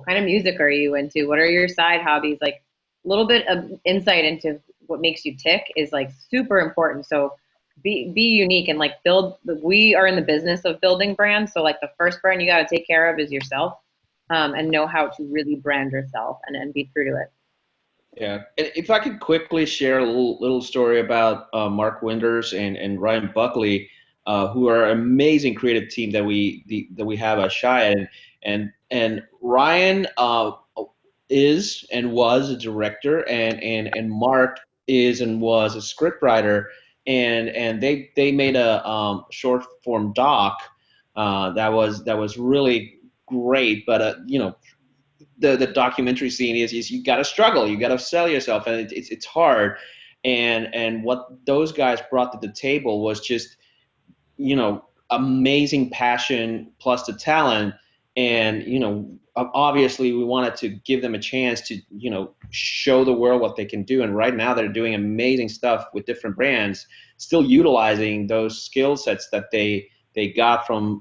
kind of music are you into? What are your side hobbies? Like, a little bit of insight into what makes you tick is like super important. So be unique and like we are in the business of building brands. So like the first brand you got to take care of is yourself, and know how to really brand yourself and be true to it. Yeah, and if I could quickly share a little story about Mark Winders and Ryan Buckley, who are an amazing creative team that we have at Chiat, and Ryan is and was a director, and Mark is and was a scriptwriter, and they made a short form doc that was really great, but the documentary scene is you got to struggle, you got to sell yourself, and it's hard, and what those guys brought to the table was just amazing passion plus the talent, and obviously we wanted to give them a chance to show the world what they can do, and right now they're doing amazing stuff with different brands, still utilizing those skill sets that they got from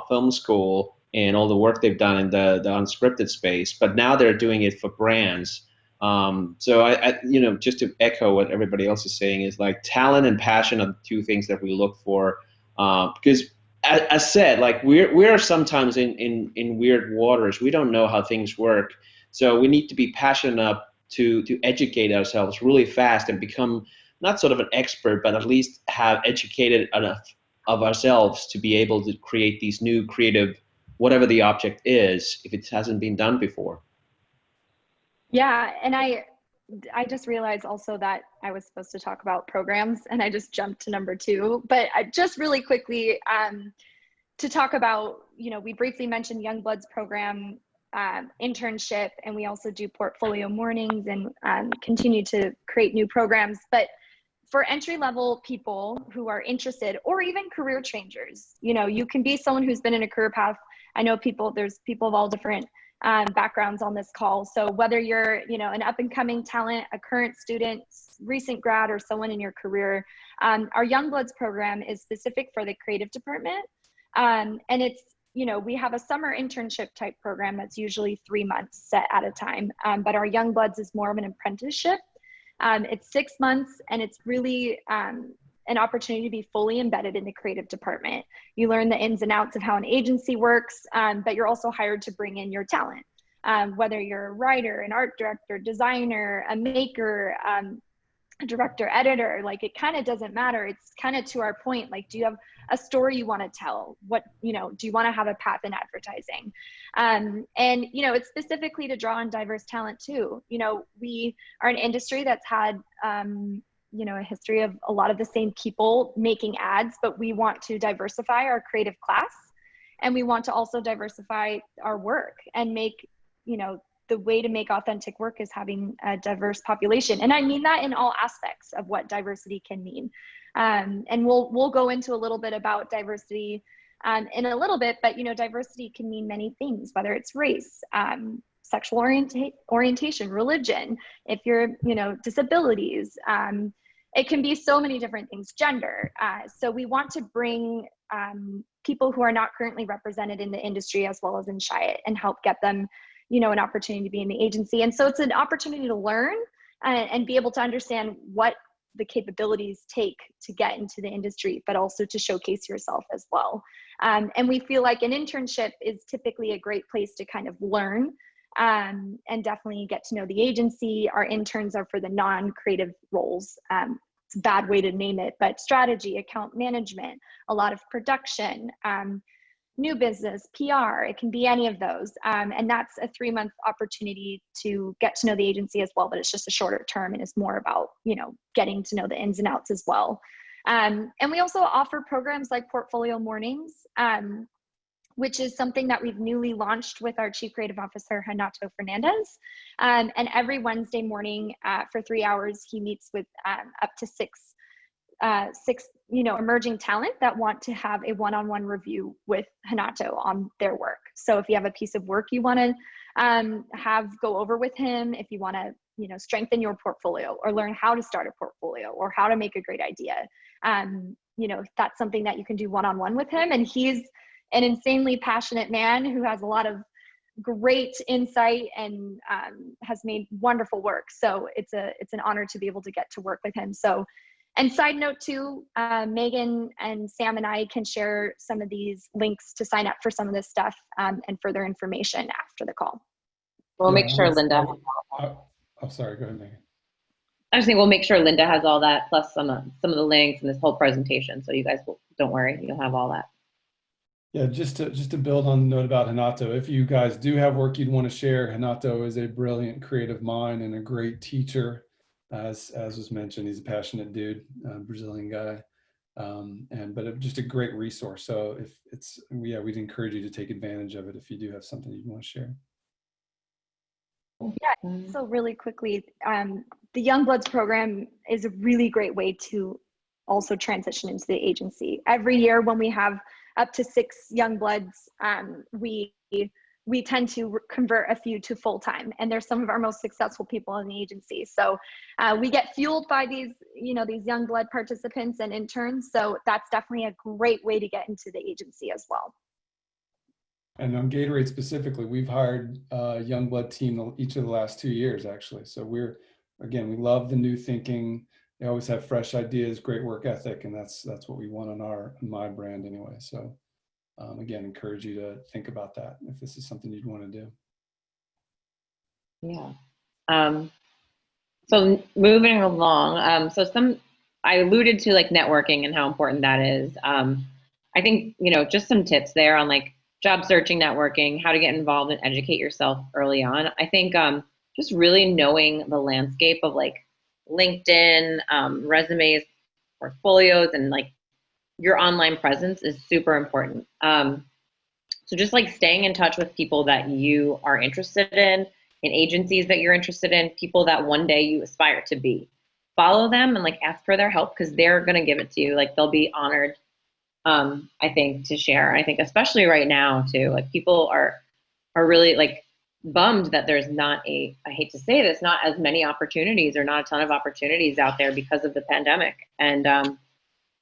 film school and all the work they've done in the unscripted space, but now they're doing it for brands. So I just to echo what everybody else is saying, is like talent and passion are the two things that we look for, because as said, like we're sometimes in weird waters. We don't know how things work, so we need to be passionate enough to educate ourselves really fast and become not sort of an expert, but at least have educated enough of ourselves to be able to create these new creative, whatever the object is, if it hasn't been done before. Yeah, and I just realized also that I was supposed to talk about programs, and I just jumped to number 2. But just really quickly to talk about, we briefly mentioned Youngbloods program, internship, and we also do portfolio mornings and continue to create new programs. But for entry-level people who are interested, or even career changers, you can be someone who's been in a career path. I know there's people of all different backgrounds on this call. So whether you're, an up and coming talent, a current student, recent grad, or someone in your career, our Youngbloods program is specific for the creative department. And it's, we have a summer internship type program that's usually 3 months set at a time. But our Youngbloods is more of an apprenticeship. It's 6 months, and it's really an opportunity to be fully embedded in the creative department. You learn the ins and outs of how an agency works, but you're also hired to bring in your talent. Whether you're a writer, an art director, designer, a maker, a director, editor, like it kind of doesn't matter. It's kind of to our point, like, do you have a story you want to tell? What, do you want to have a path in advertising? And, it's specifically to draw on diverse talent too. We are an industry that's had, a history of a lot of the same people making ads, but we want to diversify our creative class, and we want to also diversify our work and make, the way to make authentic work is having a diverse population. And I mean that in all aspects of what diversity can mean. And we'll go into a little bit about diversity in a little bit, but diversity can mean many things, whether it's race, sexual orientation, religion, if you're, disabilities, it can be so many different things, gender. So we want to bring people who are not currently represented in the industry as well as in Chiat and help get them, you know, an opportunity to be in the agency. And so it's an opportunity to learn and be able to understand what the capabilities take to get into the industry, but also to showcase yourself as well. And we feel like an internship is typically a great place to kind of learn and definitely get to know the agency. Our interns are for the non-creative roles. It's a bad way to name it, but strategy, account management, a lot of production, new business, PR, it can be any of those. And that's a 3-month opportunity to get to know the agency as well, but it's just a shorter term and it's more about, you know, getting to know the ins and outs as well. And we also offer programs like Portfolio Mornings, which is something that we've newly launched with our Chief Creative Officer, Renato Fernandez. And every Wednesday morning for 3 hours, he meets with up to six, you know, emerging talent that want to have a one-on-one review with Renato on their work. So if you have a piece of work you want to have go over with him, if you want to, you know, strengthen your portfolio or learn how to start a portfolio or how to make a great idea, you know, that's something that you can do one-on-one with him. And he's an insanely passionate man who has a lot of great insight and has made wonderful work. So it's an honor to be able to get to work with him. So, and side note too, Megan and Sam and I can share some of these links to sign up for some of this stuff and further information after the call. We'll make sure Linda. I'm sorry, go ahead, Megan. I just think we'll make sure Linda has all that, plus some of the links and this whole presentation. So you guys don't worry, you'll have all that. Yeah, just to build on the note about Renato, if you guys do have work you'd want to share, Renato is a brilliant creative mind and a great teacher. As was mentioned, he's a passionate dude, Brazilian guy, but just a great resource. So we'd encourage you to take advantage of it if you do have something you'd want to share. Yeah, so really quickly, the Young Bloods program is a really great way to also transition into the agency. Every year when we have up to 6 young bloods, we tend to convert a few to full-time, and they're some of our most successful people in the agency. So we get fueled by these, you know, these young blood participants and interns. So that's definitely a great way to get into the agency as well. And on Gatorade specifically, we've hired a young blood team each of the last 2 years, actually. So we love the new thinking. They always have fresh ideas, great work ethic, and that's what we want on my brand anyway. So again, encourage you to think about that if this is something you'd want to do. Yeah. So moving along, I alluded to like networking and how important that is. I think, you know, just some tips there on like job searching, networking, how to get involved and educate yourself early on. I think just really knowing the landscape of like LinkedIn, resumes, portfolios, and like your online presence is super important. So just like staying in touch with people that you are interested in agencies that you're interested in, people that one day you aspire to be. Follow them and like ask for their help because they're gonna give it to you. Like they'll be honored, I think, to share. I think especially right now too, like people are really like bummed that there's not I hate to say this, not as many opportunities or not a ton of opportunities out there because of the pandemic. And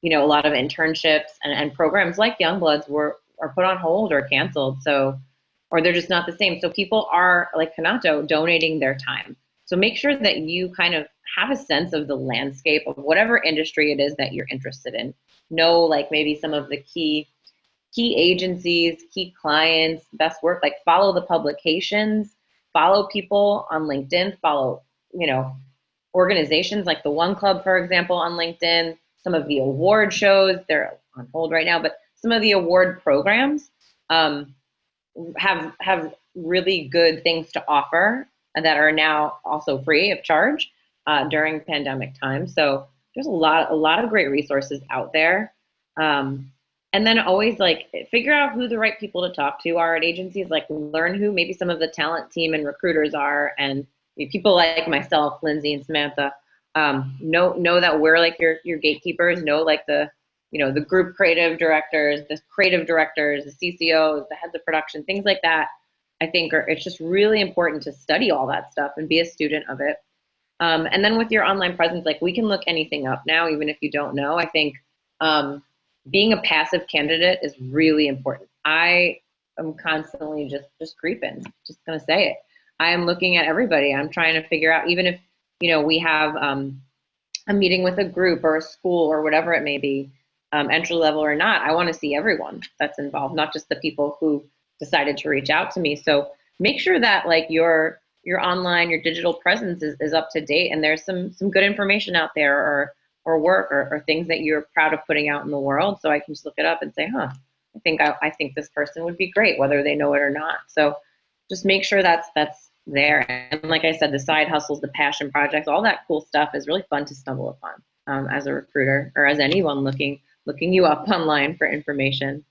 you know, a lot of internships and programs like Youngbloods are put on hold or canceled. So, or they're just not the same. So people are, like Renato, donating their time. So make sure that you kind of have a sense of the landscape of whatever industry it is that you're interested in. Know like maybe some of the key agencies, key clients, best work, like follow the publications, follow people on LinkedIn, follow, you know, organizations like the One Club, for example, on LinkedIn, some of the award shows, they're on hold right now, but some of the award programs have really good things to offer that are now also free of charge during pandemic time. So there's a lot of great resources out there. And then always like figure out who the right people to talk to are at agencies, like learn who maybe some of the talent team and recruiters are, and people like myself, Lindsay and Samantha, know that we're like your gatekeepers, know like the group creative directors, the CCOs, the heads of production, things like that. I think it's just really important to study all that stuff and be a student of it. And then with your online presence, like we can look anything up now, even if you don't know. I think being a passive candidate is really important. I I'm constantly just creeping, just gonna say it. I am looking at everybody. I'm trying to figure out, even if, we have a meeting with a group or a school or whatever it may be, entry level or not, I want to see everyone that's involved, not just the people who decided to reach out to me. So make sure that like your online, your digital presence is up to date, and there's some good information out there, or work, or things that you're proud of putting out in the world. So I can just look it up and say, I think this person would be great, whether they know it or not. So just make sure that's there. And like I said, the side hustles, the passion projects, all that cool stuff is really fun to stumble upon as a recruiter, or as anyone looking you up online for information.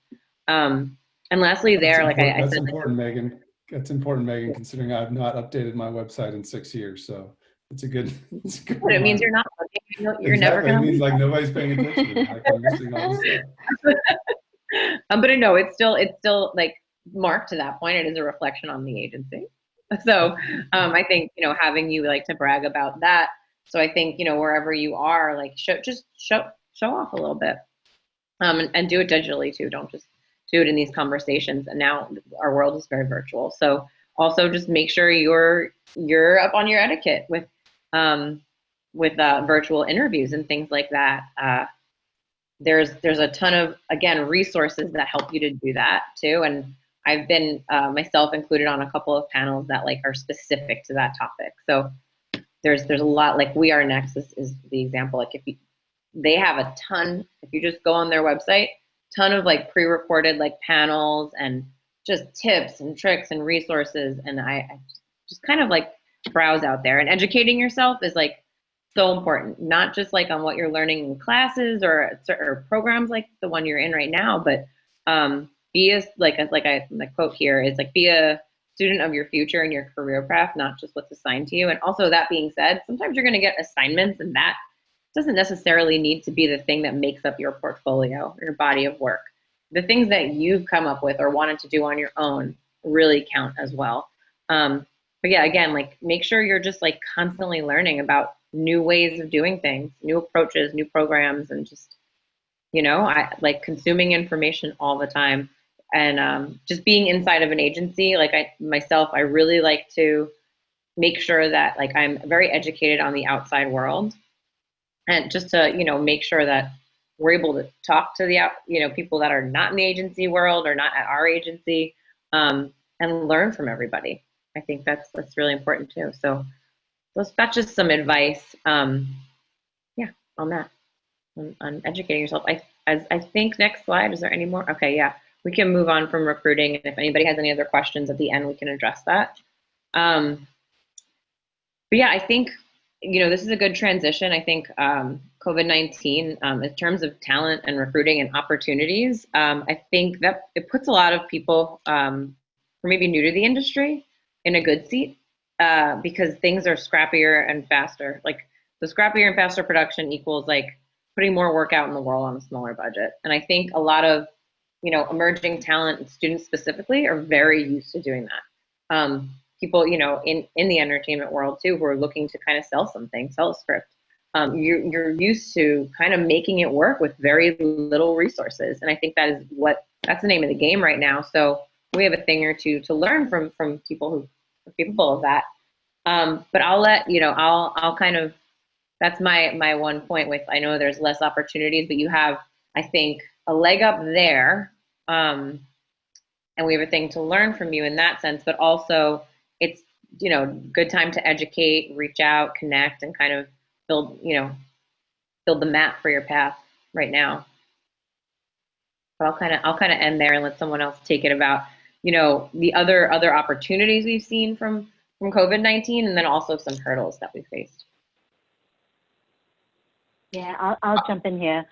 And lastly, That's important, Megan. That's important, Megan, considering I've not updated my website in 6 years. So it's a good. But it means you're not looking. You're exactly. never going to. It means like nobody's paying attention to me. Like I'm missing all this stuff. But no, it's still like marked to that point. It is a reflection on the agency. So I think, having you like to brag about that. So I think, wherever you are, like show off a little bit, and do it digitally too. Don't just do it in these conversations. And now our world is very virtual. So also just make sure you're up on your etiquette with virtual interviews and things like that. There's a ton of, again, resources that help you to do that too. And I've been myself included on a couple of panels that like are specific to that topic. So there's a lot, like We Are Next is the example. Like they have a ton, if you just go on their website, ton of like pre-recorded like panels and just tips and tricks and resources. And I just kind of like browse out there, and educating yourself is like so important, not just like on what you're learning in classes or programs like the one you're in right now, but be my quote here is like, be a student of your future and your career path, not just what's assigned to you. And also, that being said, sometimes you're going to get assignments, and that doesn't necessarily need to be the thing that makes up your portfolio or your body of work. The things that you've come up with or wanted to do on your own really count as well. But yeah, again, like make sure you're just like constantly learning about new ways of doing things, new approaches, new programs, and just, I like consuming information all the time. And just being inside of an agency, like I really like to make sure that like I'm very educated on the outside world, and just to, make sure that we're able to talk to the people that are not in the agency world or not at our agency, and learn from everybody. I think that's really important too. So that's just some advice, on that, on educating yourself. I think next slide, is there any more? Okay, yeah, we can move on from recruiting. And if anybody has any other questions at the end, we can address that. But yeah, I think, this is a good transition. I think COVID-19, in terms of talent and recruiting and opportunities, I think that it puts a lot of people who are maybe new to the industry in a good seat, because things are scrappier and faster. Like the scrappier and faster production equals like putting more work out in the world on a smaller budget. And I think a lot of, emerging talent and students specifically are very used to doing that. People, in the entertainment world too, who are looking to kind of sell something, sell a script. You're used to kind of making it work with very little resources. And I think that's the name of the game right now. So we have a thing or two to learn from people who are capable of that. But I'll let, I'll kind of, that's my one point with, I know there's less opportunities, but you have, I think, a leg up there. And we have a thing to learn from you in that sense, but also it's, good time to educate, reach out, connect, and kind of build the map for your path right now. So I'll kind of end there and let someone else take it about, the other opportunities we've seen from COVID-19, and then also some hurdles that we faced. Yeah, I'll jump in here.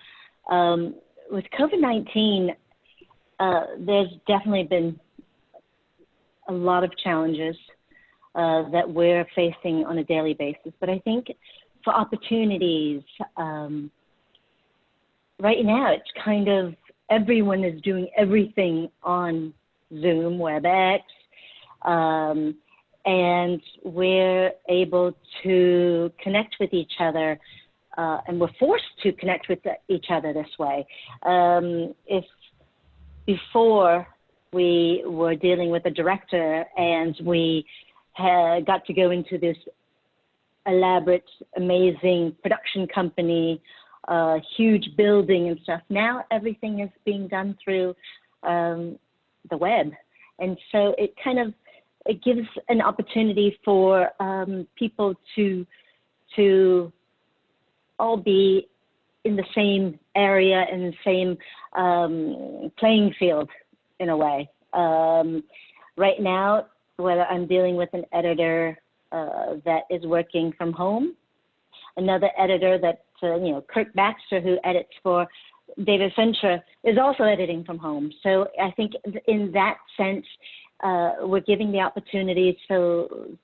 With COVID-19, there's definitely been a lot of challenges that we're facing on a daily basis. But I think for opportunities, right now it's kind of everyone is doing everything on Zoom, WebEx, and we're able to connect with each other, and we're forced to connect with each other this way. If before we were dealing with a director, and we got to go into this elaborate, amazing production company, huge building and stuff. Now everything is being done through the web. And so it gives an opportunity for people to all be in the same area, in the same playing field in a way. Right now, whether I'm dealing with an editor that is working from home, another editor that, Kirk Baxter, who edits for David Fincher, is also editing from home. So I think in that sense, we're giving the opportunity to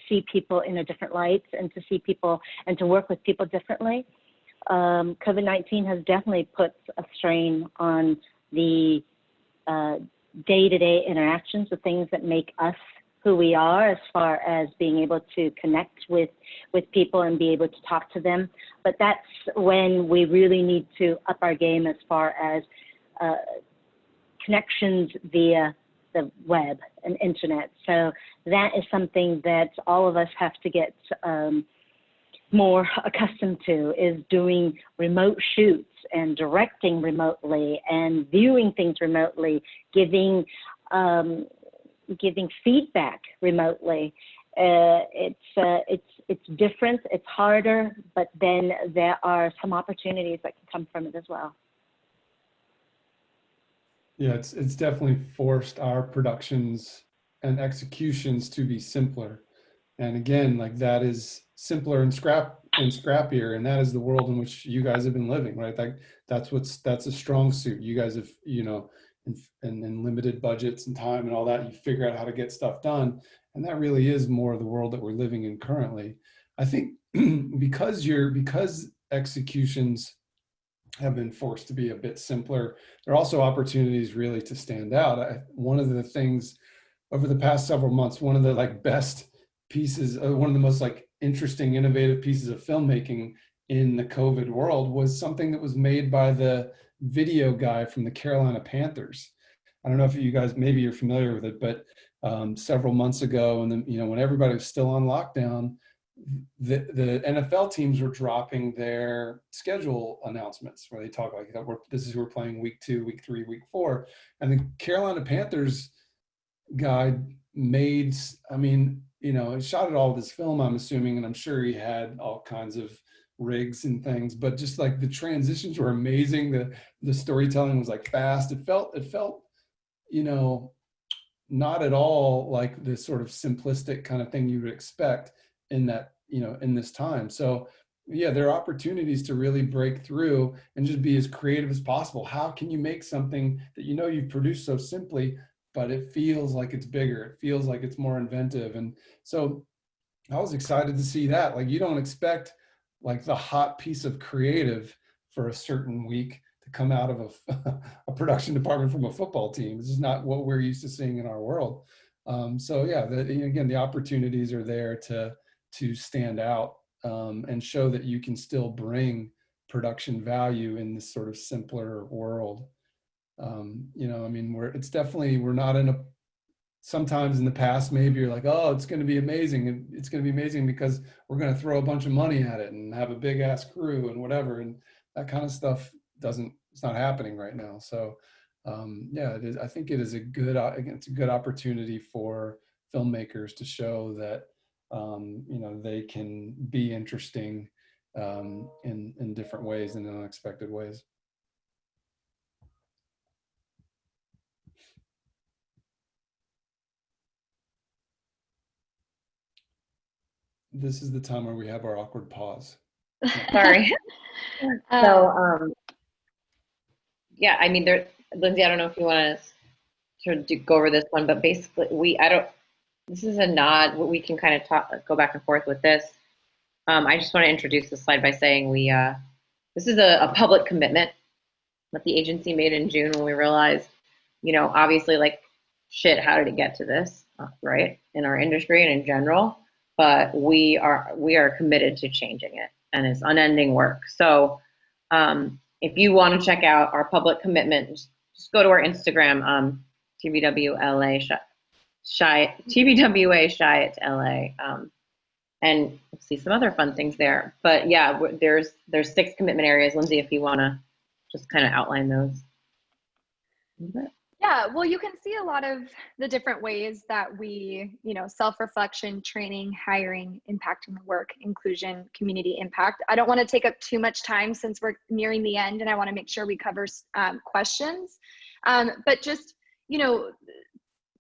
see people in a different light, and to see people and to work with people differently. COVID-19 has definitely put a strain on the day-to-day interactions, the things that make us who we are, as far as being able to connect with people and be able to talk to them. But that's when we really need to up our game as far as connections via the web and internet. So that is something that all of us have to get more accustomed to, is doing remote shoots and directing remotely and viewing things remotely, giving feedback remotely. It's different, it's harder, but then there are some opportunities that can come from it as well. Yeah, it's definitely forced our productions and executions to be simpler. And again, like, that is simpler and scrappier, and that is the world in which you guys have been living, right? Like, that's a strong suit. You guys have, in limited budgets and time and all that, you figure out how to get stuff done. And that really is more of the world that we're living in currently. I think because executions have been forced to be a bit simpler, there are also opportunities really to stand out. One of the things over the past several months, one of the best pieces, one of the most interesting, innovative pieces of filmmaking in the COVID world was something that was made by the video guy from the Carolina Panthers. I don't know if you guys, maybe you're familiar with it, but several months ago, and then, when everybody was still on lockdown, the NFL teams were dropping their schedule announcements where they talk like, we're playing week 2, week 3, week 4. And the Carolina Panthers guy made, shot it all with his film, I'm assuming, and I'm sure he had all kinds of rigs and things, but just the transitions were amazing. The storytelling was fast. It felt, not at all like this sort of simplistic kind of thing you would expect in that, in this time. So yeah, there are opportunities to really break through and just be as creative as possible. How can you make something that you've produced so simply, but it feels like it's bigger, it feels like it's more inventive? And so I was excited to see that. You don't expect the hot piece of creative for a certain week to come out of a production department from a football team. This is not what we're used to seeing in our world. So yeah, again, the opportunities are there to stand out and show that you can still bring production value in this sort of simpler world. It's definitely, we're not in a, sometimes in the past, maybe you're like, oh, it's going to be amazing. And it's going to be amazing because we're going to throw a bunch of money at it and have a big ass crew and whatever. And that kind of stuff it's not happening right now. So yeah, it is. I think it is it's a good opportunity for filmmakers to show that, they can be interesting in different ways and in unexpected ways. This is the time where we have our awkward pause. Sorry. So, yeah, Lindsay, I don't know if you want to go over this one, but basically this is a nod, we can kind of go back and forth with this. I just want to introduce the slide by saying this is a public commitment that the agency made in June when we realized, obviously shit, how did it get to this, right? In our industry and in general, but we are committed to changing it, and it's unending work. So if you want to check out our public commitment, just go to our Instagram. TBWLA TBWA Chiat LA, and we'll see some other fun things there. But yeah, there's 6 commitment areas. Lindsay, if you want to just kind of outline those. Yeah, well, you can see a lot of the different ways that we, self-reflection, training, hiring, impacting the work, inclusion, community impact. I don't want to take up too much time since we're nearing the end, and I want to make sure we cover questions. But just,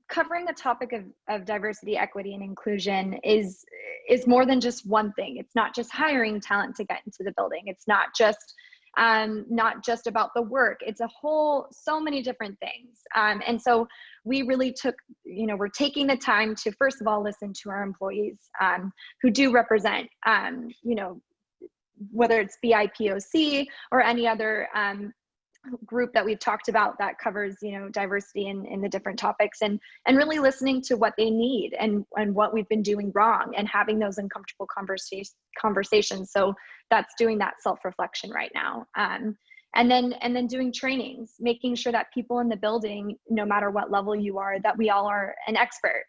covering the topic of diversity, equity, and inclusion is more than just one thing. It's not just hiring talent to get into the building. It's not just about the work. It's so many different things. And so we really took, we're taking the time to, first of all, listen to our employees who do represent, whether it's BIPOC or any other group that we've talked about that covers, diversity in the different topics, and really listening to what they need and what we've been doing wrong, and having those uncomfortable conversations. So that's doing that self-reflection right now. And then doing trainings, making sure that people in the building, no matter what level you are, that we all are an expert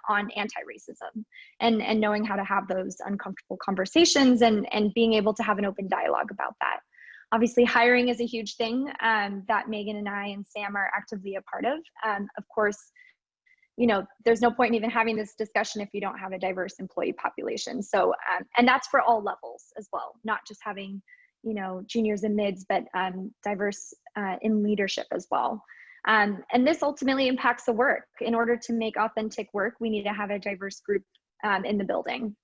on anti-racism, and knowing how to have those uncomfortable conversations, and being able to have an open dialogue about that. Obviously, hiring is a huge thing that Megan and I and Sam are actively a part of. Of course, there's no point in even having this discussion if you don't have a diverse employee population. So, and that's for all levels as well, not just having, juniors and mids, but diverse in leadership as well. And this ultimately impacts the work. In order to make authentic work, we need to have a diverse group in the building.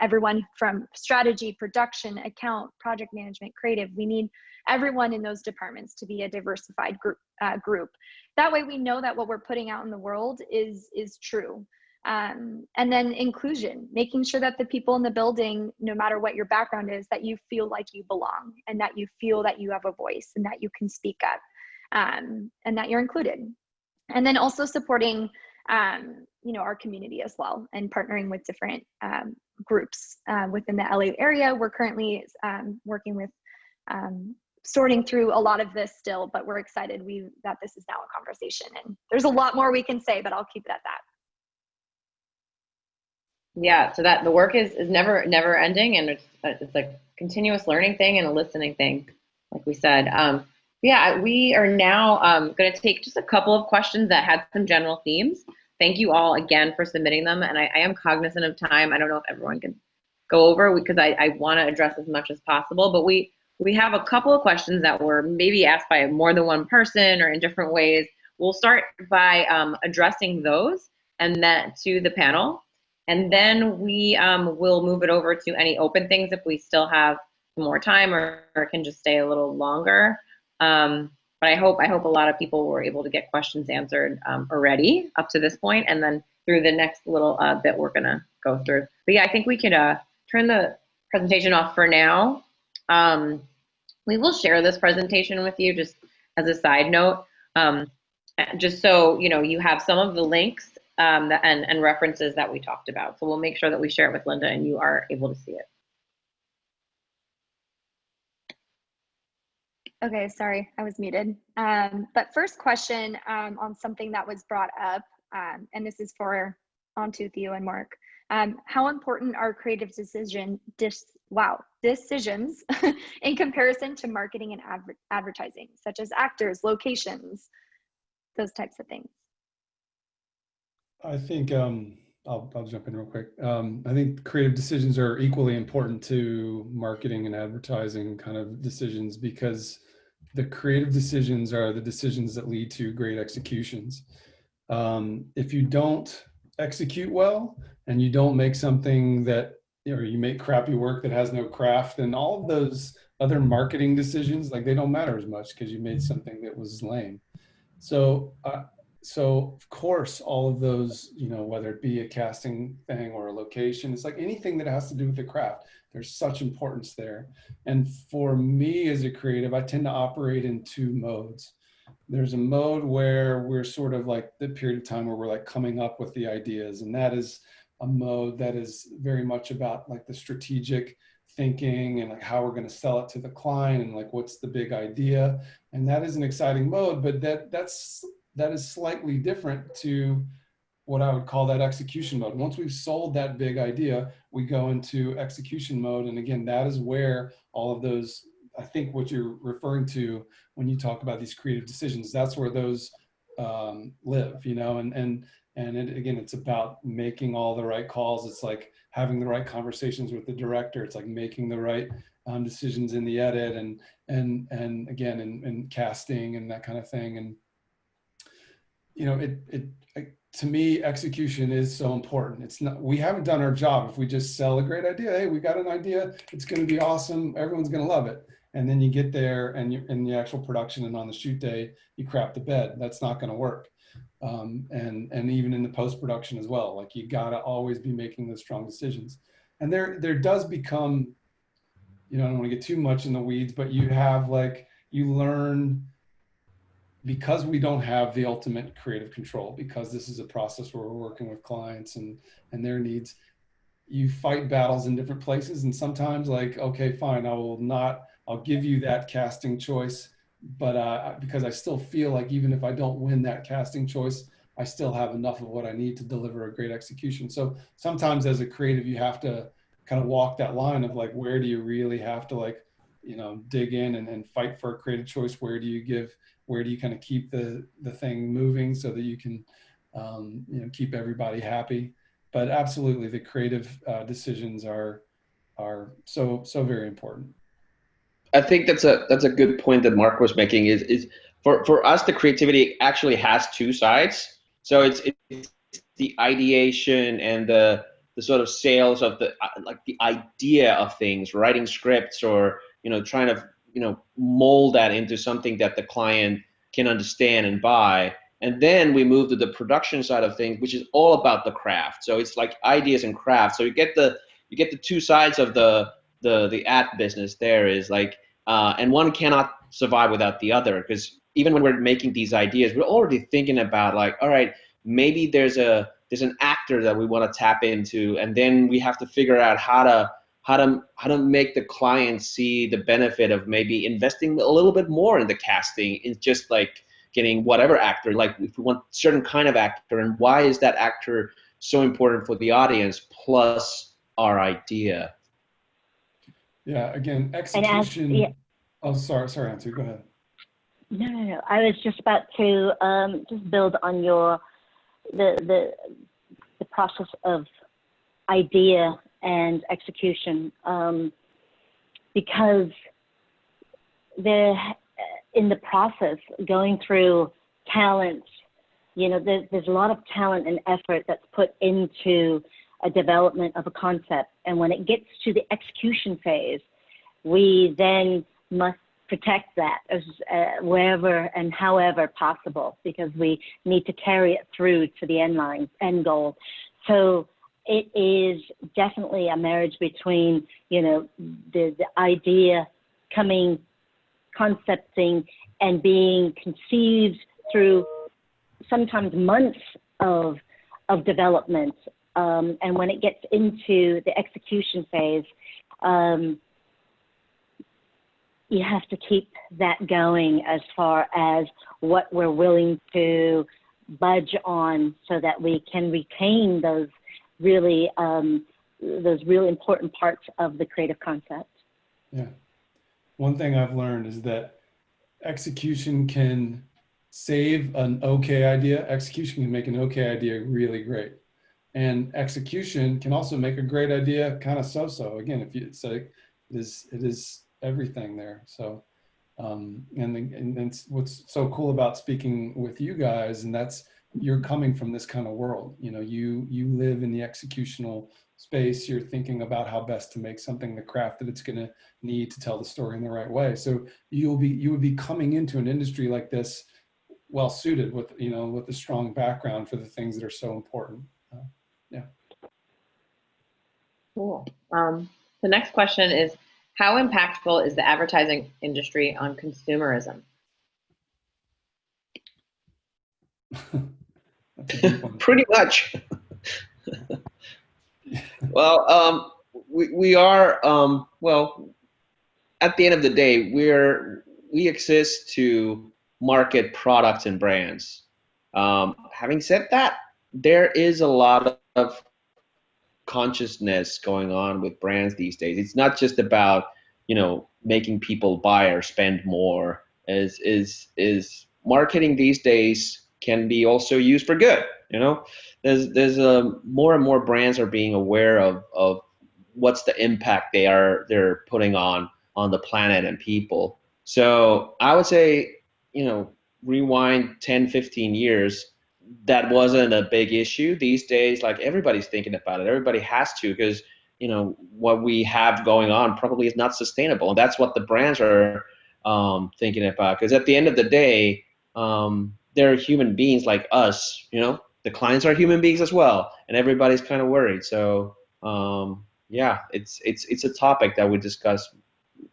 Everyone from strategy, production, account, project management, creative. We need everyone in those departments to be a diversified group. That way we know that what we're putting out in the world is true. And then inclusion, making sure that the people in the building, no matter what your background is, that you feel like you belong, and that you feel that you have a voice, and that you can speak up, and that you're included. And then also supporting our community as well, and partnering with different groups within the LA area. We're currently working with sorting through a lot of this still, but we're excited that this is now a conversation, and there's a lot more we can say, but I'll keep it at that. Yeah, so that the work is never ending, and it's a continuous learning thing and a listening thing, like we said. Yeah, we are now going to take just a couple of questions that had some general themes. Thank you all again for submitting them, and I am cognizant of time. I don't know if everyone can go over, because I want to address as much as possible, but we have a couple of questions that were maybe asked by more than one person or in different ways. We'll start by addressing those, and then to the panel, and then we will move it over to any open things if we still have more time, or can just stay a little longer. But I hope a lot of people were able to get questions answered already up to this point, and then through the next little bit we're gonna go through. But yeah, I think we could turn the presentation off for now. We will share this presentation with you just as a side note, just so you have some of the links and references that we talked about. So we'll make sure that we share it with Linda and you are able to see it. Okay, sorry, I was muted. But first question on something that was brought up, and this is onto Theo and Mark. How important are creative decisions in comparison to marketing and advertising, such as actors, locations, those types of things? I think I'll jump in real quick. I think creative decisions are equally important to marketing and advertising kind of decisions, because the creative decisions are the decisions that lead to great executions. If you don't execute well, and you don't make something that, or you make crappy work that has no craft, then all of those other marketing decisions, like, they don't matter as much, because you made something that was lame. So of course, all of those, whether it be a casting thing or a location, it's like anything that has to do with the craft, there's such importance there. And for me as a creative, I tend to operate in 2 modes. There's a mode where we're sort of like the period of time where we're like coming up with the ideas. And that is a mode that is very much about like the strategic thinking and like how we're going to sell it to the client and like what's the big idea. And that is an exciting mode, but that's that is slightly different to what I would call that execution mode. Once we've sold that big idea, we go into execution mode. And again, that is where all of those, I think what you're referring to when you talk about these creative decisions, that's where those live, you know, again, it's about making all the right calls. It's like having the right conversations with the director. It's like making the right decisions in the edit and again, in casting and that kind of thing. And, you know, to me, execution is so important. It's not, we haven't done our job if we just sell a great idea. Hey, we got an idea. It's going to be awesome. Everyone's going to love it. And then you get there and you're in the actual production and on the shoot day, you crap the bed. That's not going to work. And even in the post-production as well, like you got to always be making those strong decisions. And there does become, you know, I don't want to get too much in the weeds, but you have like, you learn, because we don't have the ultimate creative control, because this is a process where we're working with clients and their needs, you fight battles in different places. And sometimes like, okay, fine, I'll give you that casting choice, but because I still feel like even if I don't win that casting choice, I still have enough of what I need to deliver a great execution. So sometimes as a creative, you have to kind of walk that line of like, where do you really have to like, you know, dig in and fight for a creative choice? Where do you kind of keep the thing moving so that you can, you know, keep everybody happy? But absolutely, the creative decisions are so very important. I think that's a good point that Mark was making. Is for us, the creativity actually has two sides. So it's the ideation and the sort of sales of the like the idea of things, writing scripts, or you know, trying to, you know, mold that into something that the client can understand and buy. And then we move to the production side of things, which is all about the craft. So it's like ideas and craft. So you get the two sides of the ad business. There is like, and one cannot survive without the other, because even when we're making these ideas, we're already thinking about like, all right, maybe there's an actor that we want to tap into, and then we have to figure out how to make the client see the benefit of maybe investing a little bit more in the casting. It's just like getting whatever actor, like if we want certain kind of actor, and why is that actor so important for the audience, plus our idea. Yeah, again, execution. Oh, sorry, Anthu, go ahead. No. I was just about to just build on your the process of idea and execution, because in the process going through talent, you know, there's a lot of talent and effort that's put into a development of a concept, and when it gets to the execution phase, we then must protect that as wherever and however possible, because we need to carry it through to the end goal. So it is definitely a marriage between, you know, the idea concepting and being conceived through sometimes months of development. And when it gets into the execution phase, you have to keep that going as far as what we're willing to budge on, so that we can retain those really important parts of the creative concept. Yeah. One thing I've learned is that execution can save an okay idea. Execution can make an okay idea really great. And execution can also make a great idea kind of so-so. Again, if you say it is everything there. So, and what's so cool about speaking with you guys, and that's, you're coming from this kind of world. You know, you live in the executional space. You're thinking about how best to make something, the craft that it's going to need to tell the story in the right way. So you would be coming into an industry like this well suited with, you know, with a strong background for the things that are so important. Yeah. Cool. The next question is, how impactful is the advertising industry on consumerism? That's a deep one. Pretty much. Well, we are, well, at the end of the day, we exist to market products and brands. Having said that, there is a lot of consciousness going on with brands these days. It's not just about, making people buy or spend more. Is marketing these days can be also used for good. There's more and more brands are being aware of what's the impact they're putting on the planet and people. So I would say, rewind 10, 15 years, that wasn't a big issue. These days, like, everybody's thinking about it. Everybody has to, because what we have going on probably is not sustainable, and that's what the brands are thinking about. Because at the end of the day, they're human beings like us. The clients are human beings as well, and everybody's kind of worried. So yeah, it's a topic that we discuss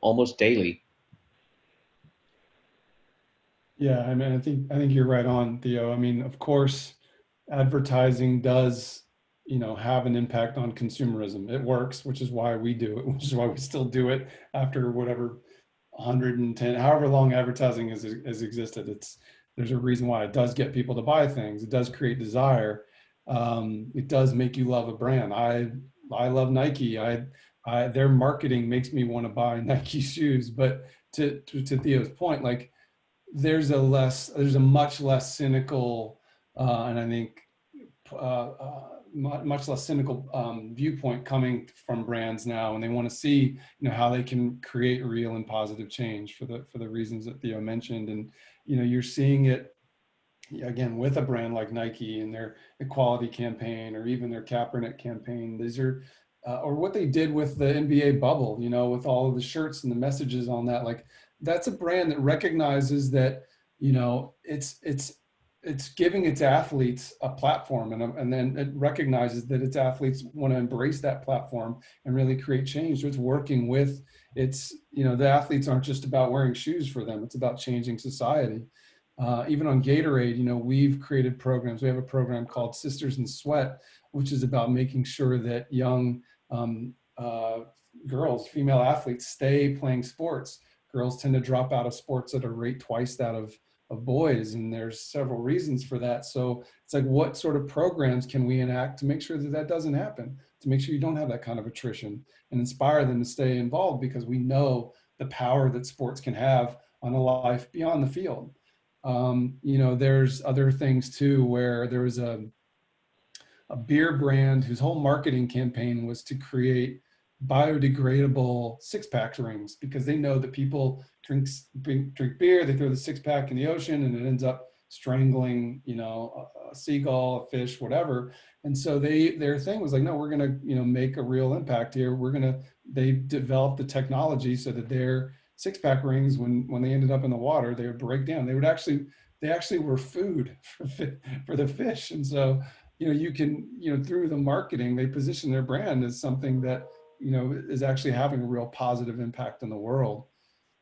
almost daily. Yeah, I mean, I think you're right on, Theo. I mean, of course, advertising does, have an impact on consumerism. It works, which is why we do it, which is why we still do it after whatever 110, however long advertising has existed. There's a reason why it does get people to buy things. It does create desire. It does make you love a brand. I love Nike. Their marketing makes me want to buy Nike shoes. But to Theo's point, like, there's a much less cynical and I think much less cynical viewpoint coming from brands now, and they want to see how they can create real and positive change for the reasons that Theo mentioned. And you're seeing it again with a brand like Nike and their equality campaign, or even their Kaepernick campaign. These are or what they did with the NBA bubble, with all of the shirts and the messages on that. Like, that's a brand that recognizes that, it's giving its athletes a platform, and then it recognizes that its athletes want to embrace that platform and really create change. So it's working with the athletes aren't just about wearing shoes for them. It's about changing society. Even on Gatorade, we've created programs. We have a program called Sisters in Sweat, which is about making sure that young girls, female athletes, stay playing sports. Girls tend to drop out of sports at a rate twice that of boys, and there's several reasons for that. So it's like, what sort of programs can we enact to make sure that that doesn't happen, to make sure you don't have that kind of attrition, and inspire them to stay involved, because we know the power that sports can have on a life beyond the field. There's other things too, where there was a beer brand whose whole marketing campaign was to create biodegradable six-pack rings, because they know that people drink beer, they throw the six-pack in the ocean, and it ends up strangling, a seagull, a fish, whatever. And so their thing was like, no, we're gonna, make a real impact here. They developed the technology so that their six-pack rings, when they ended up in the water, they would break down. They actually were food for the fish. And so, you can, through the marketing, they position their brand as something that, is actually having a real positive impact in the world.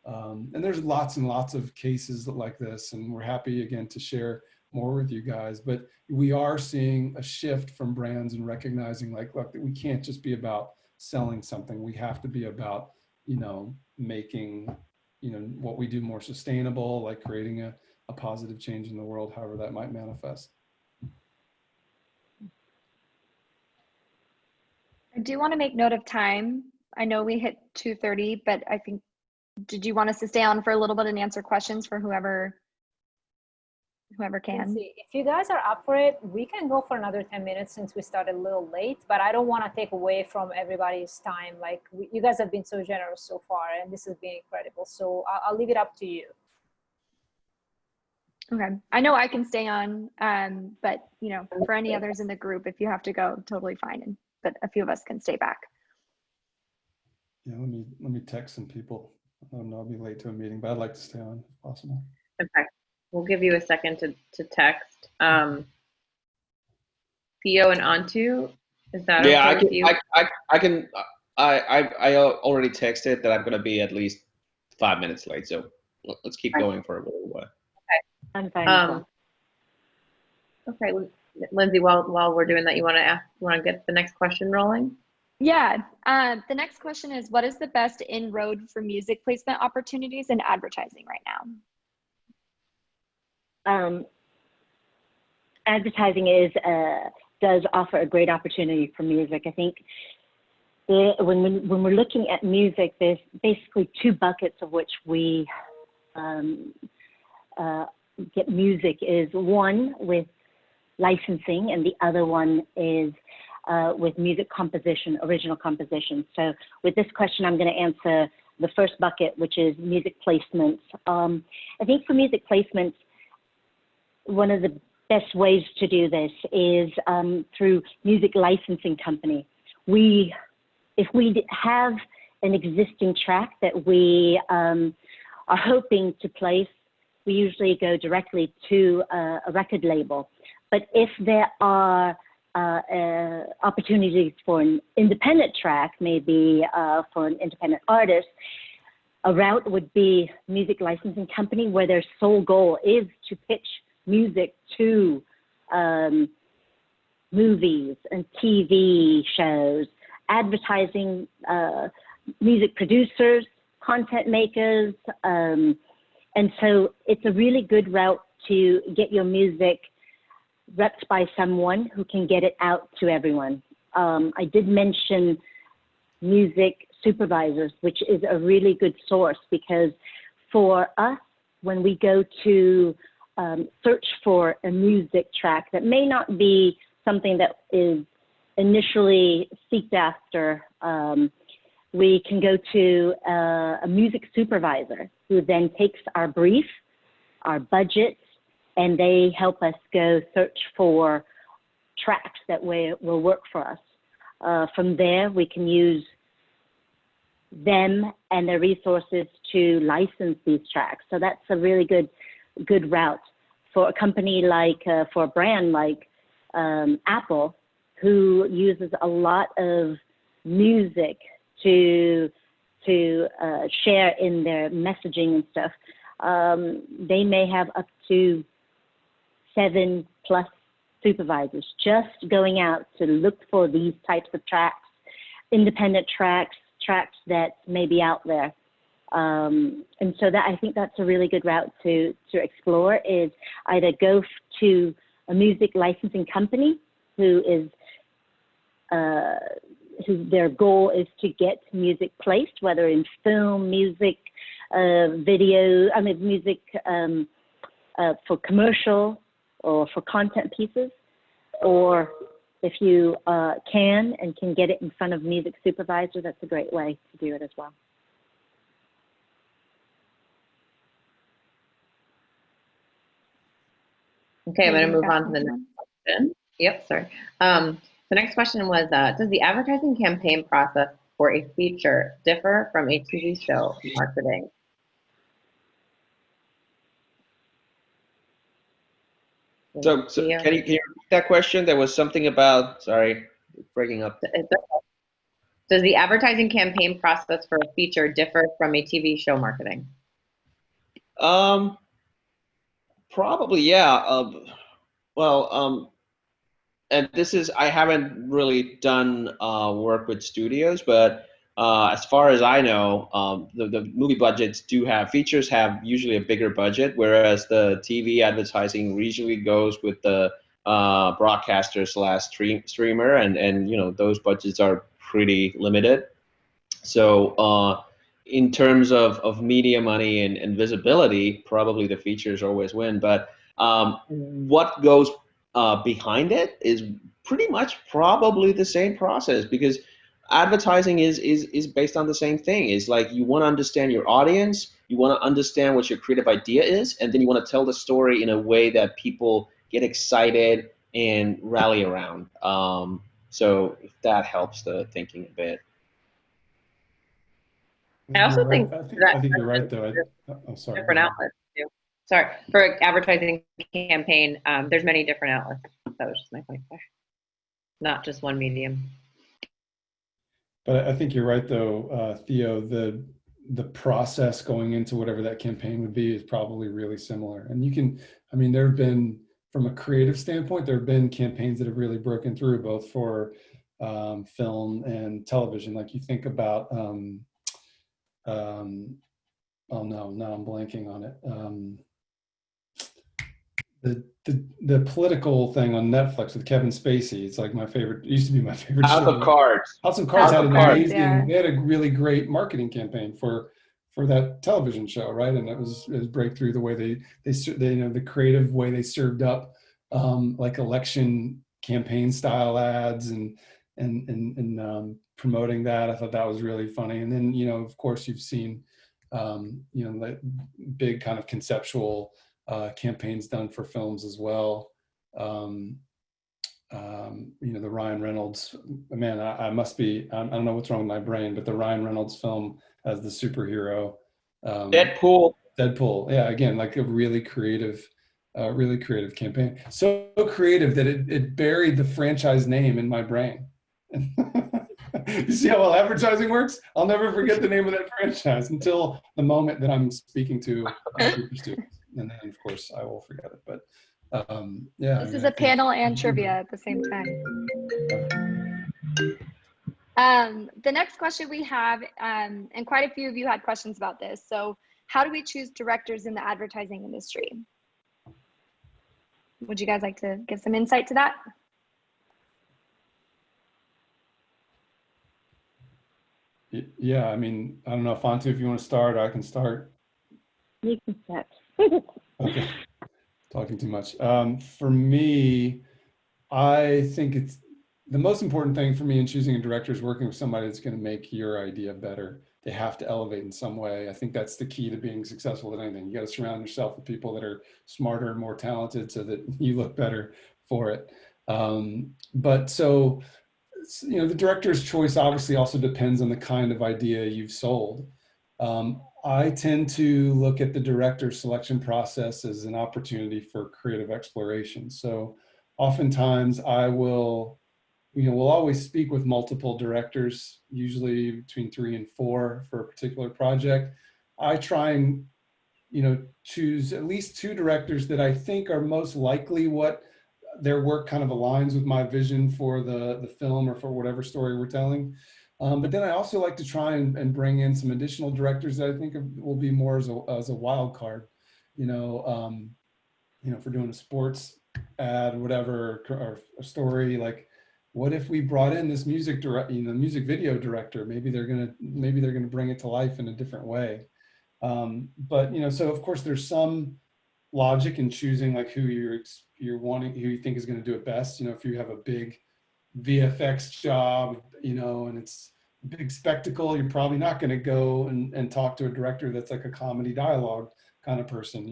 And there's lots and lots of cases like this, and we're happy again to share more with you guys. But we are seeing a shift from brands and recognizing, like, look, we can't just be about selling something. We have to be about, making, what we do more sustainable, like creating a positive change in the world, however that might manifest. I do want to make note of time. I know we hit 2:30, but I think, did you want us to stay on for a little bit and answer questions for whoever can? If you guys are up for it, we can go for another 10 minutes since we started a little late, but I don't want to take away from everybody's time. Like, you guys have been so generous so far, and this has been incredible. So I'll leave it up to you. Okay. I know I can stay on, but for any others in the group, if you have to go, totally fine. But a few of us can stay back. Yeah, let me text some people. I'll be late to a meeting, but I'd like to stay on if possible. Okay, we'll give you a second to text. Theo and Antu, is that okay with you? I already texted that I'm going to be at least 5 minutes late, so let's keep going for a little while. Okay. I'm fine. Okay, Lindsay, while we're doing that, you want to get the next question rolling? Yeah. The next question is, what is the best inroad for music placement opportunities in advertising right now? advertising is does offer a great opportunity for music. I think when we're looking at music, there's basically two buckets of which we get music. Is one with licensing, and the other one is with music composition, original composition. So with this question, I'm going to answer the first bucket, which is music placements. I think for music placements, one of the best ways to do this is through music licensing company. If we have an existing track that we are hoping to place, we usually go directly to a record label. But if there are opportunities for an independent track, maybe for an independent artist, a route would be music licensing company, where their sole goal is to pitch music to movies and TV shows, advertising, music producers, content makers. And so it's a really good route to get your music repped by someone who can get it out to everyone. I did mention music supervisors, which is a really good source, because for us, when we go to search for a music track that may not be something that is initially sought after, we can go to a music supervisor who then takes our brief, our budget, and they help us go search for tracks that will work for us. From there, we can use them and their resources to license these tracks. So that's a really good route for a company like, for a brand like Apple, who uses a lot of music to share in their messaging and stuff. They may have up to 7+ supervisors just going out to look for these types of tracks, independent tracks that may be out there. And so that, I think that's a really good route to explore, is either go to a music licensing company who their goal is to get music placed, whether in film, music, video, music for commercial or for content pieces, or if you can get it in front of music supervisor, that's a great way to do it as well. Okay, I'm going to move on to the next question. Yep, sorry. The next question was, does the advertising campaign process for a feature differ from a TV show marketing? So can you repeat that question? There was something about, sorry, breaking up. Does the advertising campaign process for a feature differ from a TV show marketing? Probably, yeah. And this is, I haven't really done work with studios, but as far as I know, the movie budgets features have usually a bigger budget, whereas the TV advertising usually goes with the broadcaster / streamer, and those budgets are pretty limited. So in terms of media money and visibility, probably the features always win. But what goes behind it is pretty much probably the same process, because advertising is based on the same thing. It's like, you want to understand your audience, you want to understand what your creative idea is, and then you want to tell the story in a way that people get excited and rally around. So if that helps the thinking a bit. I also think I think you're right, though. I'm sorry. Different outlets too. Sorry, for advertising campaign, there's many different outlets. That was just my point there. Not just one medium. But I think you're right, though, Theo. The process going into whatever that campaign would be is probably really similar. And you can, there have been, from a creative standpoint, there have been campaigns that have really broken through, both for film and television. Like, you think about, oh no, now I'm blanking on it. the political thing on Netflix with Kevin Spacey. It's like my favorite. It used to be my favorite House show. of Cards. House of Cards House had of an Cards, amazing. yeah. They had a really great marketing campaign for that television show, right? And it was breakthrough the way they the creative way they served up like election campaign style ads and promoting that. I thought that was really funny. And then of course you've seen like big kind of conceptual campaigns done for films as well. The Ryan Reynolds, man, I must be, I don't know what's wrong with my brain, but the Ryan Reynolds film as the superhero. Deadpool. Yeah, again, like a really creative campaign. So creative that it buried the franchise name in my brain. You see how well advertising works? I'll never forget the name of that franchise until the moment that I'm speaking to group of students. And then, of course, I will forget it. But yeah. This is a panel and trivia at the same time. The next question we have, and quite a few of you had questions about this. So how do we choose directors in the advertising industry? Would you guys like to give some insight to that? Yeah, I mean, I don't know, Fontu, if you want to start, I can start. You can start. Okay, talking too much. For me, I think it's the most important thing for me in choosing a director is working with somebody that's going to make your idea better. They have to elevate in some way. I think that's the key to being successful at anything. You got to surround yourself with people that are smarter and more talented so that you look better for it. But so, the director's choice obviously also depends on the kind of idea you've sold. I tend to look at the director selection process as an opportunity for creative exploration. So oftentimes I will, we'll always speak with multiple directors, usually between 3 and 4 for a particular project. I try and, choose at least 2 directors that I think are most likely what their work kind of aligns with my vision for the film or for whatever story we're telling. But then I also like to try and bring in some additional directors that I think will be more as a wild card, if we're doing a sports ad, whatever, or a story, like, what if we brought in this music video director? Maybe they're gonna bring it to life in a different way. But so of course there's some logic in choosing like who you're wanting, who you think is going to do it best. If you have a big VFX job, and it's a big spectacle, you're probably not going to go and talk to a director that's like a comedy dialogue kind of person,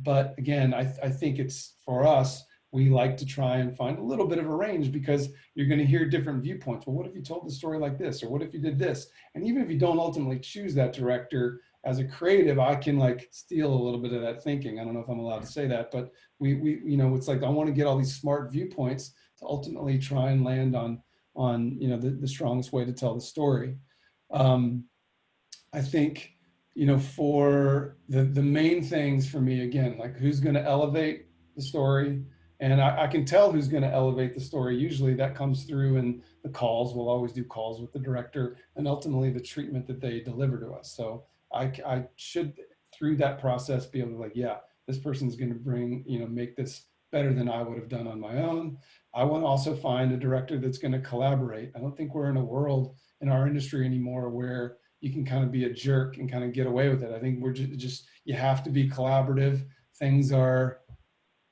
but again, I think it's, for us, we like to try and find a little bit of a range because you're going to hear different viewpoints. Well, what if you told the story like this? Or what if you did this? And even if you don't ultimately choose that director, as a creative, I can like steal a little bit of that thinking. I don't know if I'm allowed to say that, but we it's like, I want to get all these smart viewpoints to ultimately try and land on the strongest way to tell the story. I think, for the main things for me, again, like who's going to elevate the story. And I can tell who's going to elevate the story. Usually that comes through in the calls. We'll always do calls with the director and ultimately the treatment that they deliver to us. So I should, through that process, be able to like, yeah, this person's going to bring, make this better than I would have done on my own. I want to also find a director that's going to collaborate. I don't think we're in a world in our industry anymore where you can kind of be a jerk and kind of get away with it. I think we're just you have to be collaborative. Things are,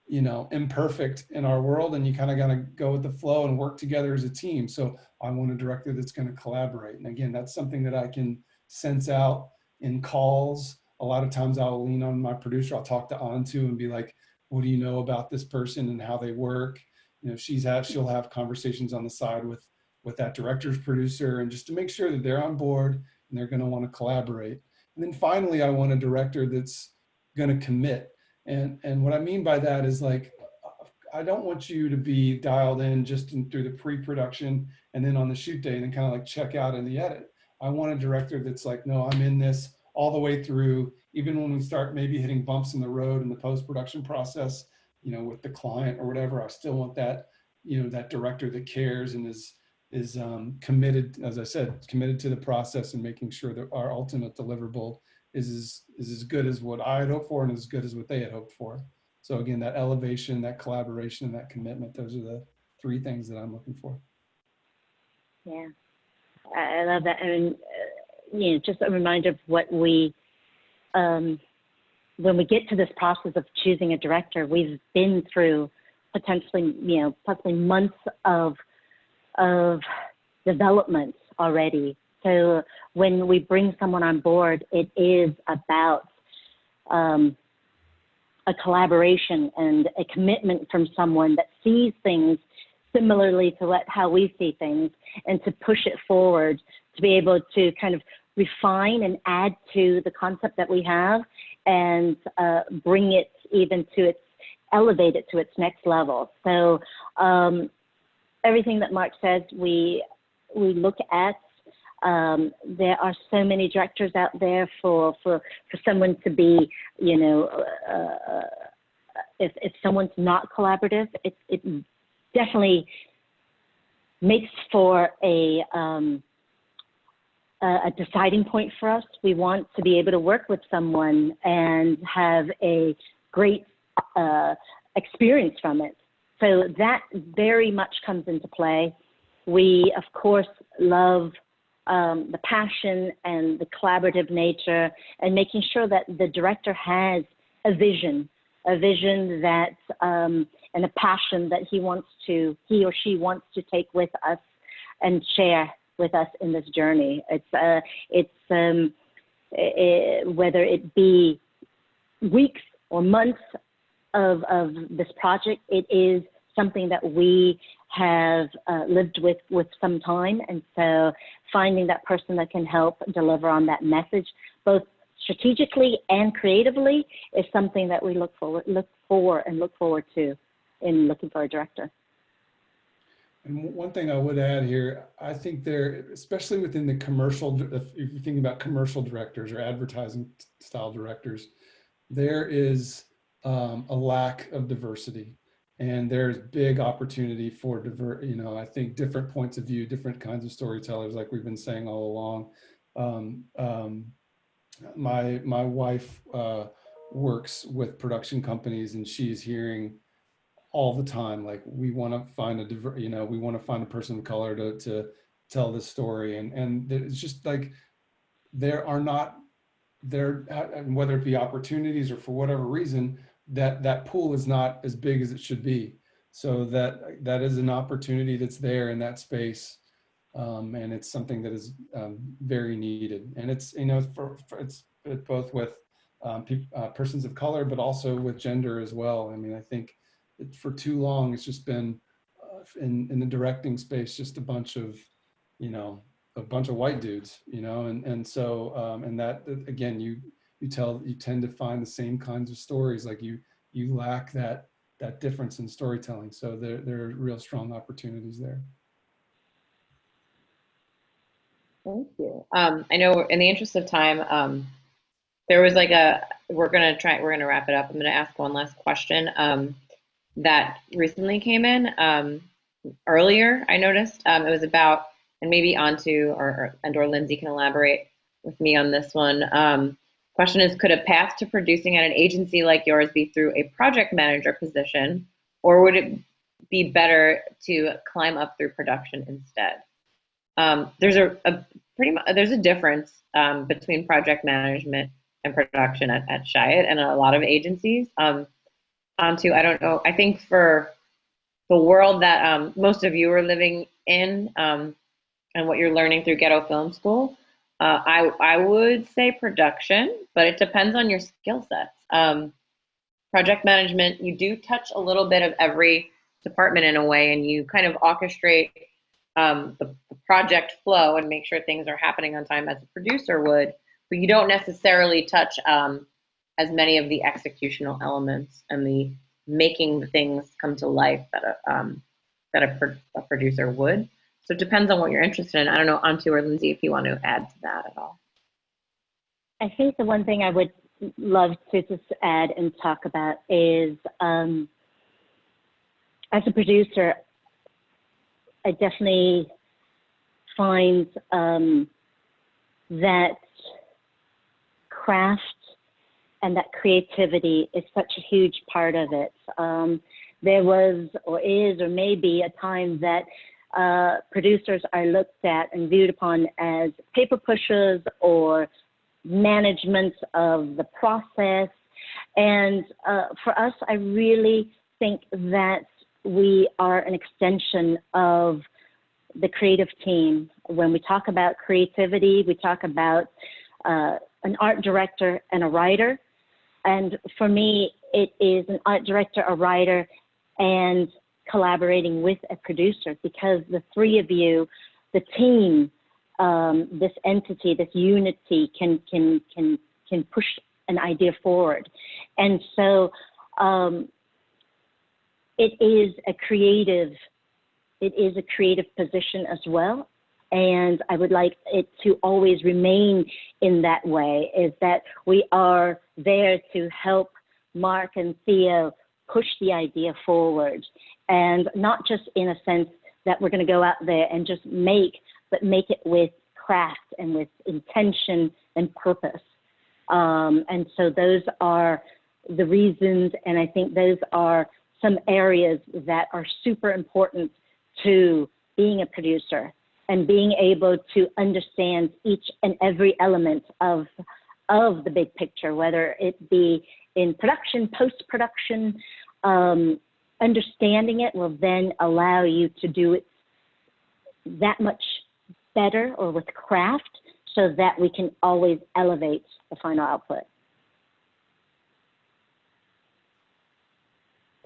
imperfect in our world, and you kind of got to go with the flow and work together as a team. So I want a director that's going to collaborate. And again, that's something that I can sense out in calls. A lot of times I'll lean on my producer. I'll talk to Antu and be like, what do you know about this person and how they work? She'll have conversations on the side with that director's producer, and just to make sure that they're on board and they're going to want to collaborate. And then finally, I want a director that's going to commit. And what I mean by that is like, I don't want you to be dialed in just through the pre-production and then on the shoot day and then kind of like check out in the edit. I want a director that's like, no, I'm in this all the way through, even when we start maybe hitting bumps in the road in the post-production process, with the client or whatever. I still want that, that director that cares and is committed, as I said, committed to the process and making sure that our ultimate deliverable is as good as what I had hoped for and as good as what they had hoped for. So again, that elevation, that collaboration, and that commitment, those are the three things that I'm looking for. Yeah, I love that. And, you know, just a reminder of what we, when we get to this process of choosing a director, we've been through potentially, you know, possibly months of development already. So when we bring someone on board, it is about a collaboration and a commitment from someone that sees things similarly to how we see things, and to push it forward, to be able to kind of refine and add to the concept that we have, and bring it even to elevate it to its next level. So everything that Mark says, we look at. There are so many directors out there for someone to be, you know, if someone's not collaborative, it definitely makes for a deciding point for us. We want to be able to work with someone and have a great experience from it. So that very much comes into play. We, of course, love the passion and the collaborative nature, and making sure that the director has a vision that, and a passion that he or she wants to take with us and share with us in this journey. Whether it be weeks or months of this project, it is something that we have lived with some time. And so finding that person that can help deliver on that message, both strategically and creatively, is something that we look forward to in looking for a director. And one thing I would add here, I think there, especially within the commercial, if you're thinking about commercial directors or advertising style directors, there is a lack of diversity. And there's big opportunity for I think different points of view, different kinds of storytellers, like we've been saying all along. My wife works with production companies, and she's hearing all the time, like, we want to find we want to find a person of color to tell this story, and it's just like there are not there, whether it be opportunities or for whatever reason, that pool is not as big as it should be. So that is an opportunity that's there in that space, and it's something that is very needed. And it's, you know, it's both with persons of color, but also with gender as well. I mean, I think for too long it's just been in the directing space just a bunch of white dudes, and so and that again you tend to find the same kinds of stories, like you lack that difference in storytelling. So there are real strong opportunities there. Thank you. I know in the interest of time, there was like we're gonna wrap it up. I'm gonna ask one last question that recently came in earlier. I noticed it was about, and maybe Antu or Lindsay can elaborate with me on this one. Question is, could a path to producing at an agency like yours be through a project manager position, or would it be better to climb up through production instead? There's a difference between project management and production at Chiat and a lot of agencies. Antu, I don't know. I think for the world that most of you are living in and what you're learning through Ghetto Film School, I would say production, but it depends on your skill sets. Project management, you do touch a little bit of every department in a way, and you kind of orchestrate the project flow and make sure things are happening on time as a producer would, but you don't necessarily touch as many of the executional elements and the making the things come to life that a producer would. So it depends on what you're interested in. I don't know, Antu or Lindsay, if you want to add to that at all. I think the one thing I would love to just add and talk about is, as a producer, I definitely find that craft and that creativity is such a huge part of it. There was, or is, or may be a time that producers are looked at and viewed upon as paper pushers or management of the process. And for us, I really think that we are an extension of the creative team. When we talk about creativity, we talk about an art director and a writer. And for me, it is an art director, a writer, and collaborating with a producer, because the three of you, the team, this entity, this unity can push an idea forward. And so it is a creative position as well. And I would like it to always remain in that way, is that we are there to help Mark and Theo push the idea forward. And not just in a sense that we're going to go out there and just make, but make it with craft and with intention and purpose. And so those are the reasons, and I think those are some areas that are super important to being a producer and being able to understand each and every element of the big picture, whether it be in production, post-production. Understanding it will then allow you to do it that much better, or with craft, so that we can always elevate the final output.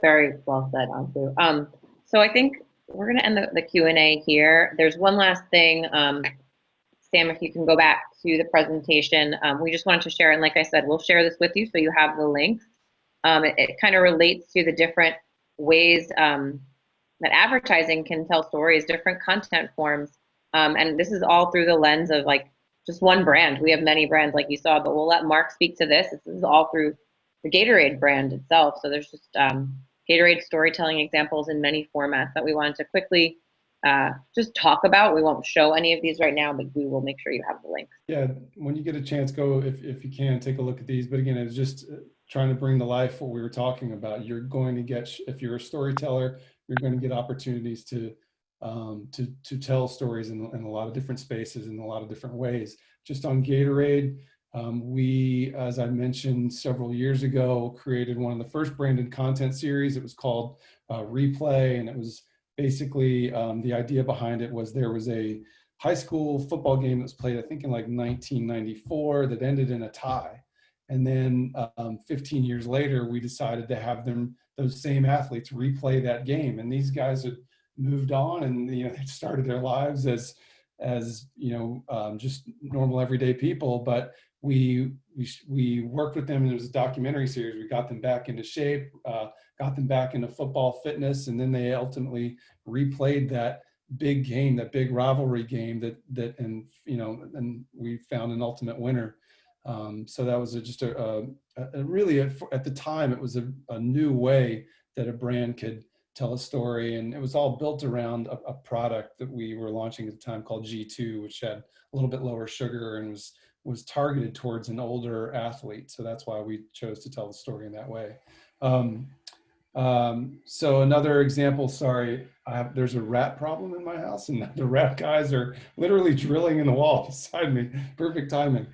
Very well said, Ansu. So I think we're going to end the Q&A here. There's one last thing. Sam, if you can go back to the presentation, we just wanted to share, and like I said, we'll share this with you so you have the links. It kind of relates to the different ways that advertising can tell stories, different content forms. And this is all through the lens of like just one brand. We have many brands like you saw, but we'll let Mark speak to this. This is all through the Gatorade brand itself. So there's just Gatorade storytelling examples in many formats that we wanted to quickly just talk about. We won't show any of these right now, but we will make sure you have the links. Yeah, when you get a chance, go, if you can, take a look at these. But again, it's just trying to bring to life what we were talking about. You're going to get, if you're a storyteller, you're going to get opportunities to tell stories in a lot of different spaces, in a lot of different ways. Just on Gatorade, we, as I mentioned several years ago, created one of the first branded content series. It was called Replay, and it was basically, the idea behind it was there was a high school football game that was played, I think in like 1994, that ended in a tie. And then 15 years later, we decided to have those same athletes replay that game. And these guys had moved on, and they started their lives as just normal everyday people. But we worked with them, and it was a documentary series. We got them back into shape, got them back into football fitness, and then they ultimately replayed that big game, that big rivalry game and we found an ultimate winner. So that was just a really, at the time, it was a new way that a brand could tell a story. And it was all built around a product that we were launching at the time called G2, which had a little bit lower sugar and was targeted towards an older athlete. So that's why we chose to tell the story in that way. So another example, sorry, there's a rat problem in my house, and the rat guys are literally drilling in the wall beside me. Perfect timing.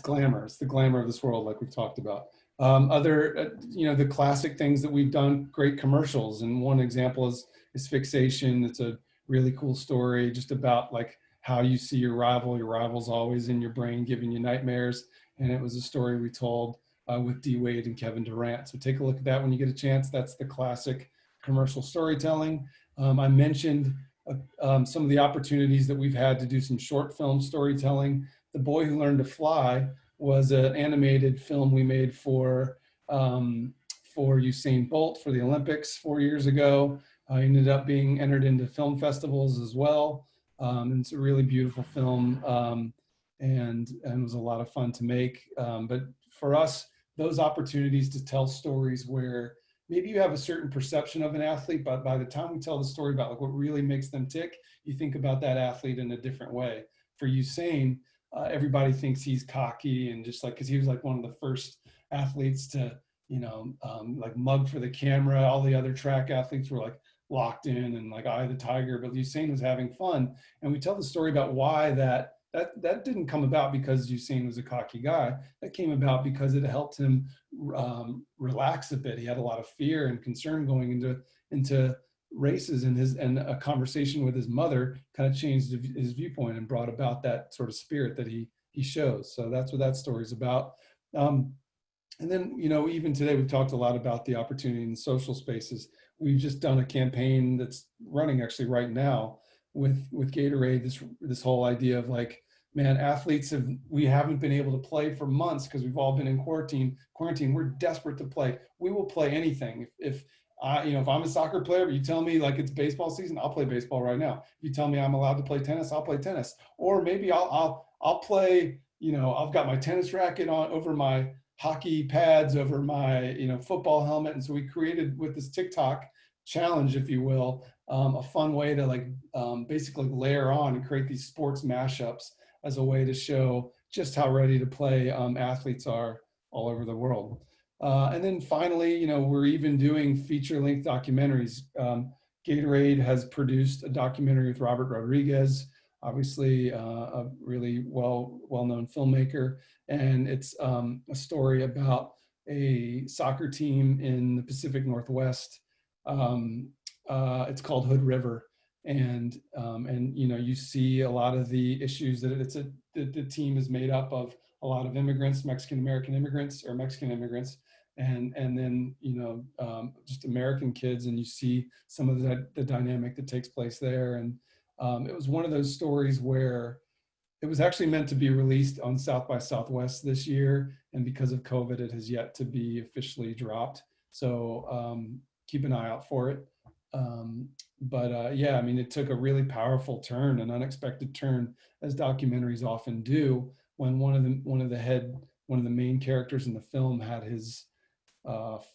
Glamour, it's the glamour of this world, like we've talked about. The classic things that we've done, great commercials. And one example is Fixation. It's a really cool story just about like how you see your rival's always in your brain, giving you nightmares. And it was a story we told with D Wade and Kevin Durant. So take a look at that when you get a chance. That's the classic commercial storytelling. I mentioned some of the opportunities that we've had to do some short film storytelling. The Boy Who Learned to Fly was an animated film we made for Usain Bolt for the Olympics 4 years ago. Ended up being entered into film festivals as well. And it's a really beautiful film, and it was a lot of fun to make. But for us, those opportunities to tell stories where maybe you have a certain perception of an athlete, but by the time we tell the story about like what really makes them tick, you think about that athlete in a different way. For Usain, everybody thinks he's cocky and just like, because he was like one of the first athletes to, like mug for the camera. All the other track athletes were like locked in and like eye of the tiger, but Usain was having fun. And we tell the story about why that didn't come about because Usain was a cocky guy. That came about because it helped him relax a bit. He had a lot of fear and concern going into races, and a conversation with his mother kind of changed his viewpoint and brought about that sort of spirit that he shows. So that's what that story is about. And then, even today, we've talked a lot about the opportunity in social spaces. We've just done a campaign that's running actually right now with Gatorade, this whole idea of like, man, we haven't been able to play for months because we've all been in quarantine. We're desperate to play. We will play anything. If I'm a soccer player, but you tell me like it's baseball season, I'll play baseball right now. If you tell me I'm allowed to play tennis, I'll play tennis. Or maybe I'll play, I've got my tennis racket on over my hockey pads, over my, football helmet. And so we created with this TikTok challenge, if you will, a fun way to like basically layer on and create these sports mashups as a way to show just how ready to play athletes are all over the world. And then finally, we're even doing feature-length documentaries. Gatorade has produced a documentary with Robert Rodriguez, obviously a really well-known filmmaker. And it's a story about a soccer team in the Pacific Northwest. It's called Hood River. And you see a lot of the issues that the team is made up of a lot of immigrants, Mexican-American immigrants or Mexican immigrants, and then just American kids, and you see some of the dynamic that takes place there. And it was one of those stories where it was actually meant to be released on South by Southwest this year, and because of COVID, it has yet to be officially dropped. So keep an eye out for it. Yeah, I mean, it took a really powerful turn, an unexpected turn, as documentaries often do, when one of the main characters in the film had his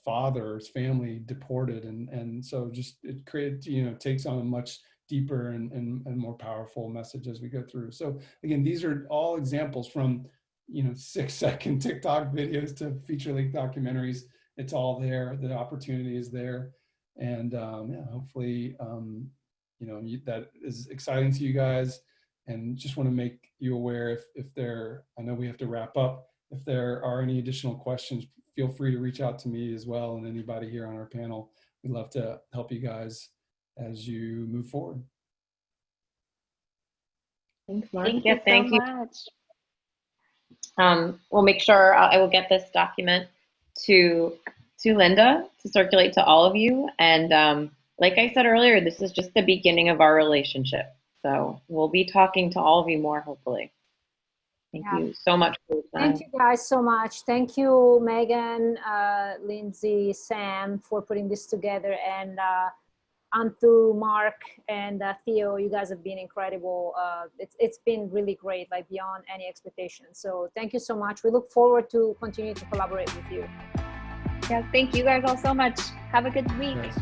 father's family deported, and so just it created, takes on a much deeper and more powerful message as we go through. So again, these are all examples from 6-second TikTok videos to feature-length documentaries. It's all there. The opportunity is there. And hopefully, that is exciting to you guys. And just want to make you aware I know we have to wrap up. If there are any additional questions, feel free to reach out to me as well, and anybody here on our panel. We'd love to help you guys as you move forward. Thanks, Mark. Thank you so much. We'll make sure I will get this document to Linda to circulate to all of you. And like I said earlier, this is just the beginning of our relationship. So we'll be talking to all of you more, hopefully. Thank you so much for your time. Thank you guys so much. Thank you, Megan, Lindsay, Sam, for putting this together, and Antu, Mark, and Theo. You guys have been incredible. It's been really great, like beyond any expectation. So thank you so much. We look forward to continue to collaborate with you. Yeah, thank you guys all so much. Have a good week. Yes.